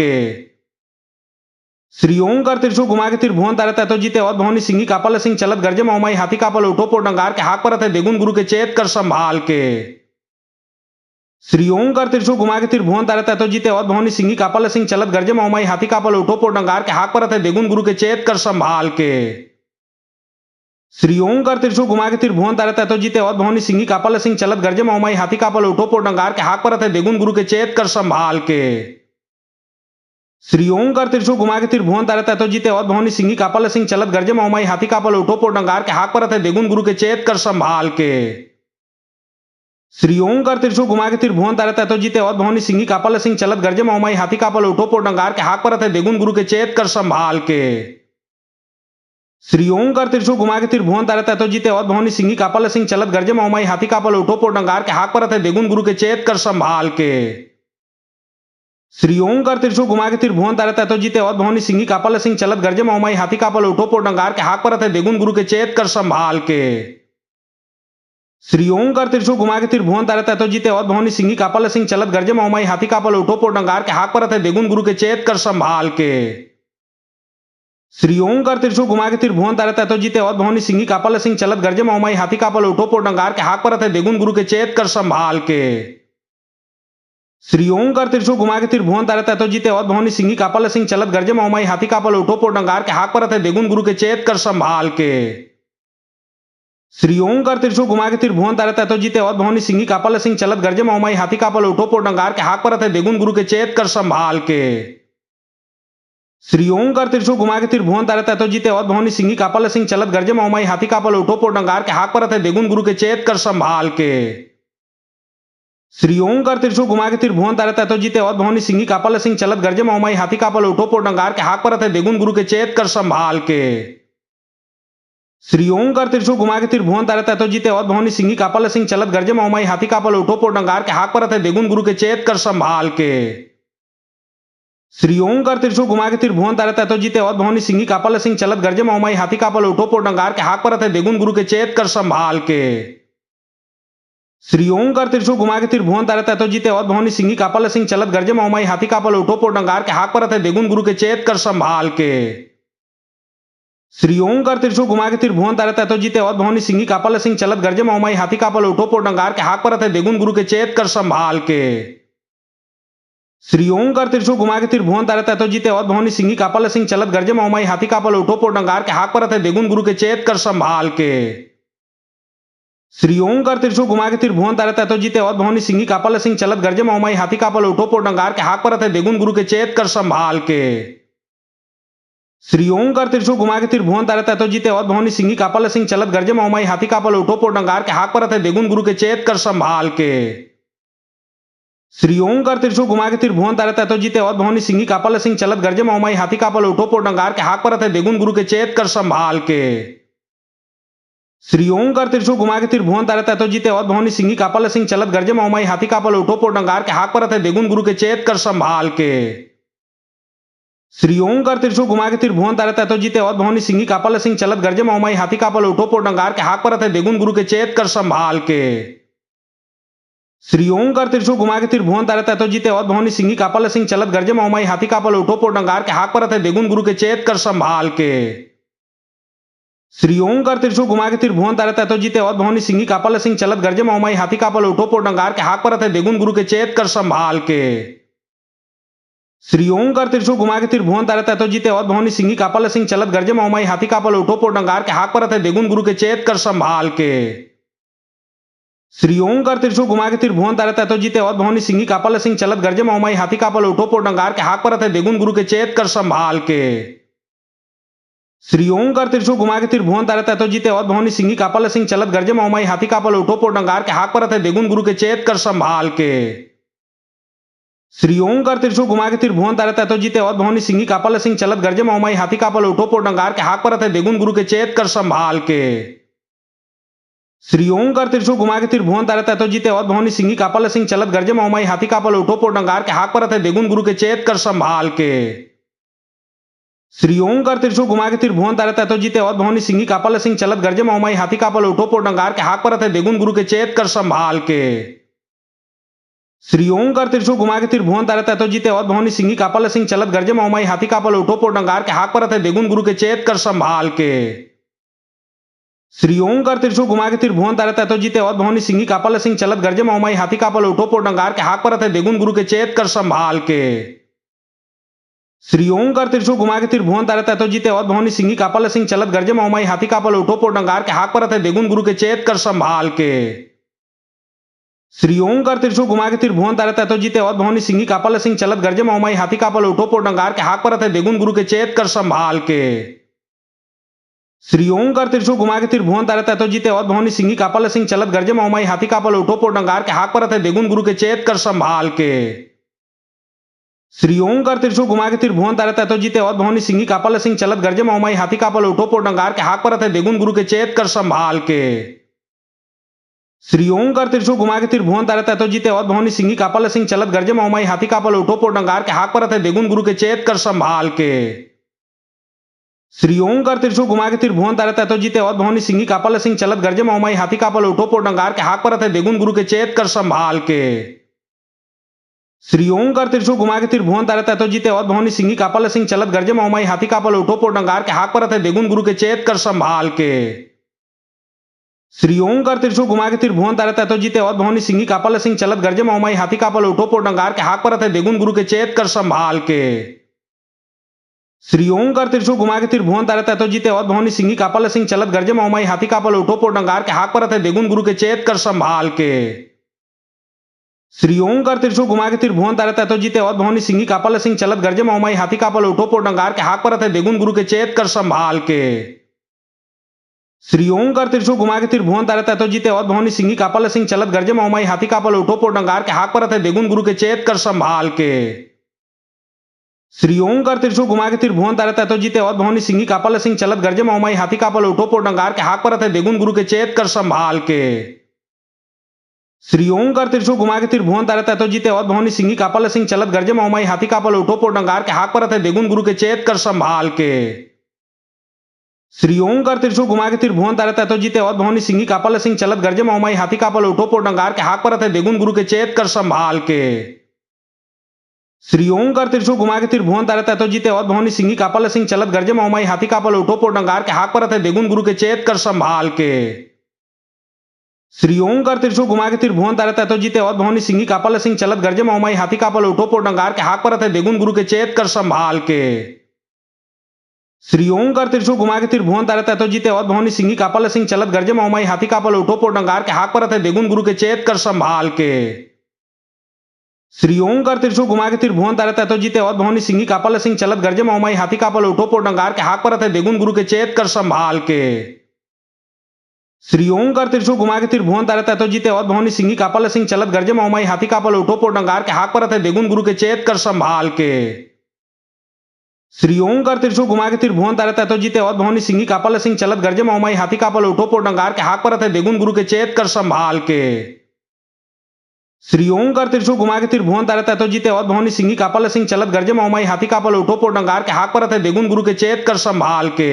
श्री ओंकार त्रिशूल घुमा के तिर भुवन तारे ततो जीते और भवानी सिंही कापल सिंह चलत गरजे माई हाथी कापल उठो पोट डंगार के हाक परत है देगुन गुरु के चेत कर संभाल के। श्री ओंकार त्रिशूल घुमा के तिर भुवन तारे ततो जीते और भवानी सिंही कापल सिंह चलत गरजे माई हाथी कापल उठो पोट डंगार के हाक परत है देगुन गुरु के चेत कर संभाल के। श्री ओंकार त्रिशूल घुमा के तिर भुवन तारे ततो जीते और भवानी सिंही कापल सिंह चलत गरजे माई हाथी कापल उठो पोट डंगार के हाक परत है देगुन गुरु के चेत कर संभाल के। श्री ओंकार त्रिशूल घुमा के तिर भुवन तारे ततो जीते और भवानी सिंही कापल सिंह चलत गरजे माई हाथी कापल उठो पोट डंगार के हाक परत है देगुन गुरु के चेत कर संभाल के। श्री ओंकार त्रिशूल घुमा के तिर भुवन तारे ततो जीते और भवानी सिंही कापल सिंह चलत गरजे माई हाथी कापल उठो पोट डंगार के हाक परत है देगुन गुरु के चेत कर संभाल के। श्री ओंकार त्रिशूल घुमा के तिर भुवन तारे ततो जीते और भवानी सिंही कापल सिंह चलत गरजे माई हाथी कापल उठो पोट डंगार के हाक परत है देगुन गुरु के चेत कर संभाल के। श्री ओंकार त्रिशूल घुमा के तिर भुवन तारे ततो जीते और भवानी सिंही कापल सिंह चलत गरजे माई हाथी कापल उठो पोट डंगार के हाक परत है देगुन गुरु के चेत कर संभाल के। श्री ओंकार त्रिशूल घुमा के तिर भुवन तारे ततो जीते और भवानी सिंही कापल सिंह चलत गरजे माई हाथी कापल उठो पोट डंगार के हाक परत है देगुन गुरु के चेत कर संभाल के। श्री ओंकार त्रिशूल घुमा के तिर भुवन तारे ततो जीते और भवानी सिंही कापल सिंह चलत गरजे माई हाथी कापल उठो पोट डंगार के हाक परत है देगुन गुरु के चेत कर संभाल के। श्री ओंकार त्रिशूल घुमा के तिर भुवन तारे ततो जीते और भवानी सिंही कापल सिंह चलत गरजे माई हाथी कापल उठो पोट डंगार के हाक परत है देगुन गुरु के चेत कर संभाल के। श्री ओंकार त्रिशूल घुमा के तिर भुवन तारे ततो जीते और भवानी सिंही कापल सिंह चलत गरजे माई हाथी कापल उठो पोट डंगार के हाक परत है देगुन गुरु के चेत कर संभाल के। श्री ओंकार त्रिशूल घुमा के तिर भुवन तारे ततो जीते और भवानी सिंही कापल सिंह चलत गरजे माई हाथी कापल उठो पोट डंगार के हाक परत है देगुन गुरु के चेत कर संभाल के। श्री ओंकार त्रिशूल घुमा के तिर भुवन तारे ततो जीते और भवानी सिंही कापल सिंह चलत गरजे माई हाथी कापल उठो पोट डंगार के हाक परत है देगुन गुरु के चेत कर संभाल के। श्री ओंकार त्रिशूल घुमा के तिर भुवन तारे ततो जीते और भवानी सिंही कापल सिंह चलत गरजे माई हाथी कापल उठो पोट डंगार के हाक परत है देगुन गुरु के चेत कर संभाल के। श्री ओंकार त्रिशूल घुमा के तिर भुवन तारे ततो जीते और भवानी सिंही कापल सिंह चलत गरजे माई हाथी कापल उठो पोट डंगार के हाक परत है देगुन गुरु के चेत कर संभाल के। श्री ओंकार त्रिशूल घुमा के तिर भुवन तारे ततो जीते और भवानी सिंही कापल सिंह चलत गरजे माई हाथी कापल उठो पोट डंगार के हाक परत है देगुन गुरु के चेत कर संभाल के। श्री ओंकार त्रिशूल घुमा के तिर भुवन तारे ततो जीते और भवानी सिंही कापल सिंह चलत गरजे माई हाथी कापल उठो पोट डंगार के हाक परत है देगुन गुरु के चेत कर संभाल के। श्री ओंकार त्रिशूल घुमा के तिर भुवन तारे ततो जीते और भवानी सिंही कापल सिंह चलत गरजे माई हाथी कापल उठो पोट डंगार के हाक परत है देगुन गुरु के चेत कर संभाल के। श्री ओंकार त्रिशूल घुमा के तिर भुवन तारे ततो जीते और भवानी सिंही कापल सिंह चलत गरजे माई हाथी कापल उठो पोट डंगार के हाक परत है देगुन गुरु के चेत कर संभाल के। श्री ओंकार त्रिशूल घुमा के तिर भुवन तारे ततो जीते और भवानी सिंही कापल सिंह चलत गरजे माई हाथी कापल उठो पोट डंगार के हाक परत है देगुन गुरु के चेत कर संभाल के। श्री ओंकार त्रिशूल घुमा के तिर भुवन तारे ततो जीते और भवानी सिंही कापल सिंह चलत गरजे माई हाथी कापल उठो पोट डंगार के हाक परत है देगुन गुरु के चेत कर संभाल के। श्री ओंकार त्रिशूल घुमा के तिर भुवन तारे ततो जीते और भवानी सिंही कापल सिंह चलत गरजे माई हाथी कापल उठो पोट डंगार के हाक परत है देगुन गुरु के चेत कर संभाल के। श्री ओंकार त्रिशूल घुमा के तिर भुवन तारे ततो जीते और भवानी सिंही कापल सिंह चलत गरजे माई हाथी कापल उठो पोट डंगार के हाक परत है देगुन गुरु के चेत कर संभाल के। श्री ओंकार त्रिशूल घुमा के तिर भुवन तारे ततो जीते और भवानी सिंही कापल सिंह चलत गरजे माई हाथी कापल उठो पोट डंगार के हाक परत है देगुन गुरु के चेत कर संभाल के। श्री ओंकार त्रिशूल घुमा के त्रिभुवन तारे ततो जीते और भवानी सिंही कापल सिंह चलत गरजे माई हाथी कापल उठो पोट डंगार के हाक परत है देगुन गुरु के चेत कर संभाल के। श्री ओंकार त्रिशूल घुमा के त्रिभुवन तारे ततो जीते और भवानी सिंही कापल सिंह चलत गरजे माई हाथी कापल उठो पोट डंगार के हाक परत है देगुन गुरु के चेत कर संभाल के। श्री ओंकार त्रिशूल घुमा के त्रिभुवन तारे ततो जीते और भवानी सिंही कापल सिंह चलत गरजे माई हाथी कापल उठो पोट डंगार के हाक परत है देगुन गुरु के चेत कर संभाल के। श्री ओंकार त्रिशूल घुमा के त्रिभुवन तारे ततो जीते और भवानी सिंही कापल सिंह चलत गरजे माई हाथी कापल उठो पोट डंगार के हाक परत है देगुन गुरु के चेत कर संभाल के। श्री ओंकार त्रिशूल घुमा के त्रिभुवन तारे ततो जीते और भवानी सिंही कापल सिंह चलत गरजे माई हाथी कापल उठो पोट डंगार के हाक परत है देगुन गुरु के चेत कर संभाल के। श्री ओंकार त्रिशूल घुमा के त्रिभुवन तारे ततो जीते और भवानी सिंही कापल सिंह चलत गरजे माई हाथी कापल उठो पोट डंगार के हाक परत है देगुन गुरु के चेत कर संभाल के। श्री ओंकार त्रिशूल घुमा के त्रिभुवन तारे ततो जीते और भवानी सिंही कापल सिंह चलत गरजे माई हाथी कापल उठो पोट डंगार के हाक परत है देगुन गुरु के चेत कर संभाल के। श्री ओंकार त्रिशूल घुमा के त्रिभुवन तारे ततो जीते और भवानी सिंही कापल सिंह चलत गरजे माई हाथी कापल उठो पोट डंगार के हाक परत है देगुन गुरु के चेत कर संभाल के। श्री ओंकार त्रिशूल घुमा के त्रिभुवन तारे ततो जीते और भवानी सिंही कापल सिंह चलत गरजे माई हाथी कापल उठो पोट डंगार के हाक परत है देगुन गुरु के चेत कर संभाल के। श्री ओंकार त्रिशूल घुमा के त्रिभुवन तारे ततो जीते और भवानी सिंही कापल सिंह चलत गरजे माई हाथी कापल उठो पोट डंगार के हाक परत है देगुन गुरु के चेत कर संभाल के। श्री ओंकार त्रिशूल घुमा के त्रिभुवन तारे ततो जीते और भवानी सिंही कापल सिंह चलत गरजे माई हाथी कापल उठो पोट डंगार के हाक परत है देगुन गुरु के चेत कर संभाल के। श्री ओंकार त्रिशूल घुमा के त्रिभुवन तारे ततो जीते और भवानी सिंही कापल सिंह चलत गरजे माई हाथी कापल उठो पोट डंगार के हाक परत है देगुन गुरु के चेत कर संभाल के। श्री ओंकार त्रिशूल घुमा के त्रिभुवन तारे ततो जीते और भवानी सिंही कापल सिंह चलत गरजे माई हाथी कापल उठो पोट डंगार के हाक परत है देगुन गुरु के चेत कर संभाल के। श्री ओंकार त्रिशूल घुमा के त्रिभुवन तारे ततो जीते और भवानी सिंही कापल सिंह चलत गरजे माई हाथी कापल उठो पोट डंगार के हाक परत है देगुन गुरु के चेत कर संभाल के। श्री ओंकार त्रिशूल घुमा के त्रिभुवन तारे ततो जीते और भवानी सिंही कापल सिंह चलत गरजे माई हाथी कापल उठो पोट डंगार के हाक परत है देगुन गुरु के चेत कर संभाल के। श्री ओंकार त्रिशूल घुमा के त्रिभुवन तारे ततो जीते और भवानी सिंही कापल सिंह चलत गरजे माई हाथी कापल उठो पोट डंगार के हाक परत है देगुन गुरु के चेत कर संभाल के। श्री ओंकार त्रिशूल घुमा के त्रिभुवन तारे ततो जीते और भवानी सिंही कापल सिंह चलत गरजे माई हाथी कापल उठो पोट डंगार के हाक परत है देगुन गुरु के चेत कर संभाल के। श्री ओंकार त्रिशूल घुमा के त्रिभुवन तारे ततो जीते और भवानी सिंही कापल सिंह चलत गरजे माई हाथी कापल उठो पोट डंगार के हाक परत है देगुन गुरु के चेत कर संभाल के। श्री ओंकार त्रिशूल घुमा के त्रिभुवन तारे ततो जीते और भवानी सिंही कापल सिंह चलत गरजे माई हाथी कापल उठो पोट डंगार के हाक परत है देगुन गुरु के चेत कर संभाल के। श्री ओंकार त्रिशूल घुमा के त्रिभुवन तारे ततो जीते और भवानी सिंही कापल सिंह चलत गरजे माई हाथी कापल उठो पोट डंगार के हाक परत है देगुन गुरु के चेत कर संभाल के। श्री ओंकार त्रिशूल घुमा के त्रिभुवन तारे ततो जीते और भवानी सिंही कापल सिंह चलत गरजे माई हाथी कापल उठो पोट डंगार के हाक परत है देगुन गुरु के चेत कर संभाल के। श्री ओंकार त्रिशूल घुमा के त्रिभुवन तारे ततो जीते और भवानी सिंही कापल सिंह चलत गरजे माई हाथी कापल उठो पोट डंगार के हाक परत है देगुन गुरु के चेत कर संभाल के। श्री ओंकार त्रिशूल घुमा के त्रिभुवन तारे ततो जीते और भवानी सिंही कापल सिंह चलत गरजे माई हाथी कापल उठो पोट डंगार के हाक परत है देगुन गुरु के चेत कर संभाल के। श्री ओंकार त्रिशूल घुमा के त्रिभुवन तारे ततो जीते और भवानी सिंही कापल सिंह चलत गरजे माई हाथी कापल उठो पोट डंगार के हाक परत है देगुन गुरु के चेत कर संभाल के। श्री ओंकार त्रिशूल घुमा के त्रिभुवन तारे ततो जीते और भवानी सिंही कापल सिंह चलत गरजे माई हाथी कापल उठो पोट डंगार के हाक परत है देगुन गुरु के चेत कर संभाल के। श्री ओंकार त्रिशूल घुमा के त्रिभुवन तारे ततो जीते और भवानी सिंही कापल सिंह चलत गरजे माई हाथी कापल उठो पोट डंगार के हाक परत है देगुन गुरु के चेत कर संभाल के। श्री ओंकार त्रिशूल घुमा के त्रिभुवन तारे ततो जीते और भवानी सिंही कापल सिंह चलत गरजे माई हाथी कापल उठो पोट डंगार के हाक परत है देगुन गुरु के चेत कर संभाल के। श्री ओंकार त्रिशूल घुमा के त्रिभुवन तारे ततो जीते और भवानी सिंही कापल सिंह चलत गरजे माई हाथी कापल उठो पोट डंगार के हाक परत है देगुन गुरु के चेत कर संभाल के। श्री ओंकार त्रिशूल घुमा के त्रिभुवन तारे ततो जीते और भवानी सिंही कापल सिंह चलत गरजे माई हाथी कापल उठो पोट डंगार के हाक परत है देगुन गुरु के चेत कर संभाल के। श्री ओंकार त्रिशूल घुमा के त्रिभुवन तारे ततो जीते और भवानी सिंही कापल सिंह चलत गरजे माई हाथी कापल उठो पोट डंगार के हाक परत है देगुन गुरु के चेत कर संभाल के।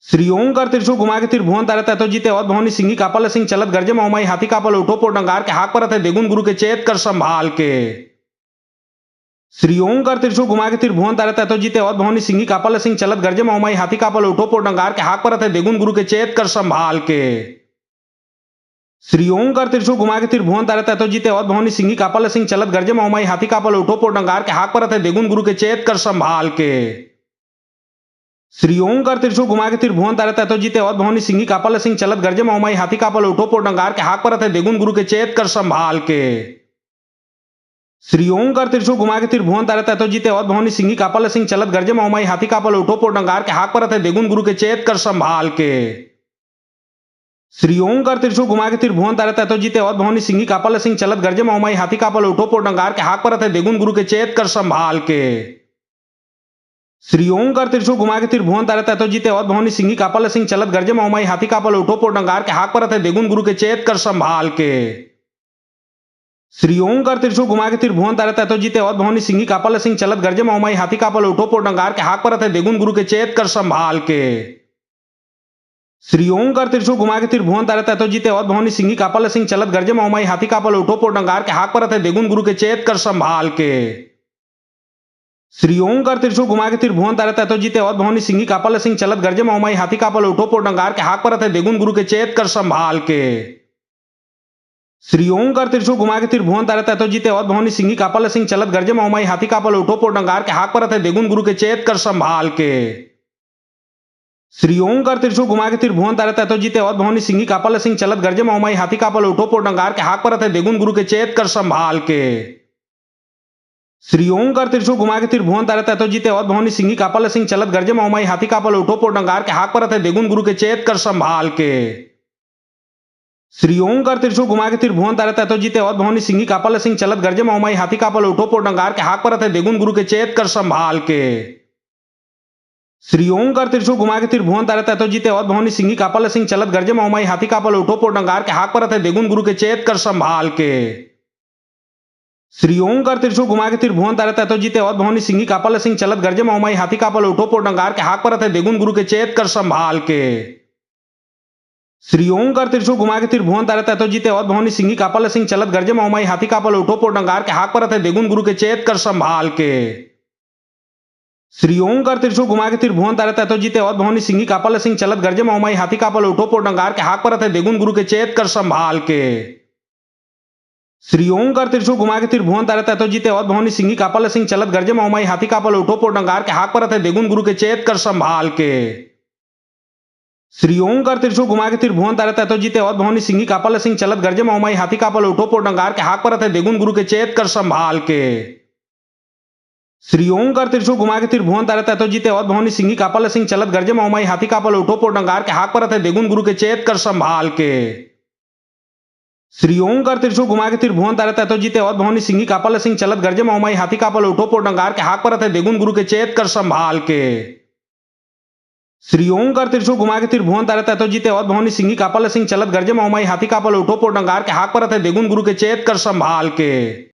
श्री ओंकार त्रिशूल घुमा के त्रिभुवन तारे ततो जीते और भवानी सिंही कापल सिंह चलत गरजे माई हाथी कापल उठो पोट डंगार के हाक परत है देगुन गुरु के चेत कर संभाल के। श्री ओंकार त्रिशूल घुमा के त्रिभुवन तारे ततो जीते और भवानी सिंही कापल सिंह चलत गरजे माई हाथी कापल उठो पोट डंगार के हाक परत है देगुन गुरु के चेत कर संभाल के। श्री ओंकार त्रिशूल घुमा के त्रिभुवन तारे ततो जीते और भवानी सिंही कापल सिंह चलत गरजे माई हाथी कापल उठो पोट डंगार के हाक परत है देगुन गुरु के चेत कर संभाल के। श्री ओंकार त्रिशूल घुमा के त्रिभुवन तारे ततो जीते और भवानी सिंही कापल सिंह चलत गरजे माई हाथी कापल उठो पोट डंगार के हाक परत है देगुन गुरु के चेत कर संभाल के। श्री ओंकार त्रिशूल घुमा के त्रिभुवन तारे ततो जीते और भवानी सिंही कापल सिंह चलत गरजे माई हाथी कापल उठो पोट डंगार के हाक परत है देगुन गुरु के चेत कर संभाल के। श्री ओंकार त्रिशूल घुमा के त्रिभुवन तारे ततो जीते और भवानी सिंही कापल सिंह चलत गरजे माई हाथी कापल उठो पोट डंगार के हाक परत है देगुन गुरु के चेत कर संभाल के। श्री ओंकार त्रिशूल घुमा के त्रिभुवन तारे ततो जीते और भवानी सिंही कापल सिंह चलत गरजे माई हाथी कापल उठो पोट डंगार के हाक परत है देगुन गुरु के चेत कर संभाल के। श्री ओंकार त्रिशूल घुमा के त्रिभुवन तारे ततो जीते और भवानी सिंही कापल सिंह चलत गरजे माई हाथी कापल उठो पोट डंगार के हाक परत है देगुन गुरु के चेत कर संभाल के। श्री ओंकार त्रिशूल घुमा के त्रिभुवन तारे ततो जीते और भवानी सिंही कापल सिंह चलत गरजे माई हाथी कापल उठो पोट डंगार के हाक परत है देगुन गुरु के चेत कर संभाल के। श्री ओंकार त्रिशूल घुमा के त्रिभुवन तारे ततो जीते और भवानी सिंही कापल सिंह चलत गरजे माई हाथी कापल उठो पोट डंगार के हाक परत है देगुन गुरु के चेत कर संभाल के। श्री ओंकार त्रिशूल घुमा के त्रिभुवन तारे ततो जीते और भवानी सिंही कापल सिंह चलत गरजे माई हाथी कापल उठो पोट डंगार के हाक परत है देगुन गुरु के चेत कर संभाल के। श्री ओंकार त्रिशूल घुमा के त्रिभुवन तारे ततो जीते और भवानी सिंही कापल सिंह चलत गरजे माई हाथी कापल उठो पोट डंगार के हाक परत है देगुन गुरु के चेत कर संभाल के। श्री ओंकार त्रिशूल घुमा के त्रिभुवन तारे ततो जीते और भवानी सिंही कापल सिंह चलत गरजे माई हाथी कापल उठो पोट डंगार के हाक परत है देगुन गुरु के चेत कर संभाल के। श्री ओंकार त्रिशूल घुमा के त्रिभुवन तारे ततो जीते और भवानी सिंही कापल सिंह चलत गरजे माई हाथी कापल उठो पोट डंगार के हाक परत है देगुन गुरु के चेत कर संभाल के। श्री ओंकार त्रिशूल घुमा के त्रिभुवन तारे ततो जीते और भवानी सिंही कापल सिंह चलत गरजे माई हाथी कापल उठो पोट डंगार के हाक परत है देगुन गुरु के चेत कर संभाल के। श्री ओंकार त्रिशूल घुमा के त्रिभुवन तारे ततो जीते और भवानी सिंही कापल सिंह चलत गरजे माई हाथी कापल उठो पोट डंगार के हाक परत है देगुन गुरु के चेत कर संभाल के। श्री ओंकार त्रिशूल घुमा के त्रिभुवन तारे ततो जीते और भवानी सिंही कापल सिंह चलत गरजे माई हाथी कापल उठो पोट डंगार के हाक परत है देगुन गुरु के चेत कर संभाल के। श्री ओंकार त्रिशूल घुमा के त्रिभुवन तारे ततो जीते और भवानी सिंही कापल सिंह चलत गरजे माई हाथी कापल उठो पोट डंगार के हाक परत है देगुन गुरु के चेत कर संभाल के। श्री ओंकार त्रिशूल घुमा के त्रिभुवन तारे ततो जीते और भवानी सिंही कापल सिंह चलत गरजे माई हाथी कापल उठो पोट डंगार के हाक परत है देगुन गुरु के चेत कर संभाल के। श्री ओंकार त्रिशूल घुमा के त्रिभुवन तारे ततो जीते और भवानी सिंही कापल सिंह चलत गरजे माई हाथी कापल उठो पोट डंगार के हाक परत है देगुन गुरु के चेत कर संभाल के। श्री ओंकार त्रिशूल घुमा के त्रिभुवन तारे ततो जीते और भवानी सिंही कापल सिंह चलत गरजे माई हाथी कापल उठो पोट डंगार के हाक परत है देगुन गुरु के चेत कर संभाल के। श्री ओंकार त्रिशूल घुमा के त्रिभुवन तारे ततो जीते और भवानी सिंही कापल सिंह चलत गरजे माई हाथी कापल उठो पोट डंगार के हाक परत है देगुन गुरु के चेत कर संभाल के। श्री ओंकार त्रिशूल घुमा के त्रिभुवन तारे ततो जीते और भवानी सिंही कापल सिंह चलत गरजे माई हाथी कापल उठो पोट डंगार के हाक परत है देगुन गुरु के चेत कर संभाल के।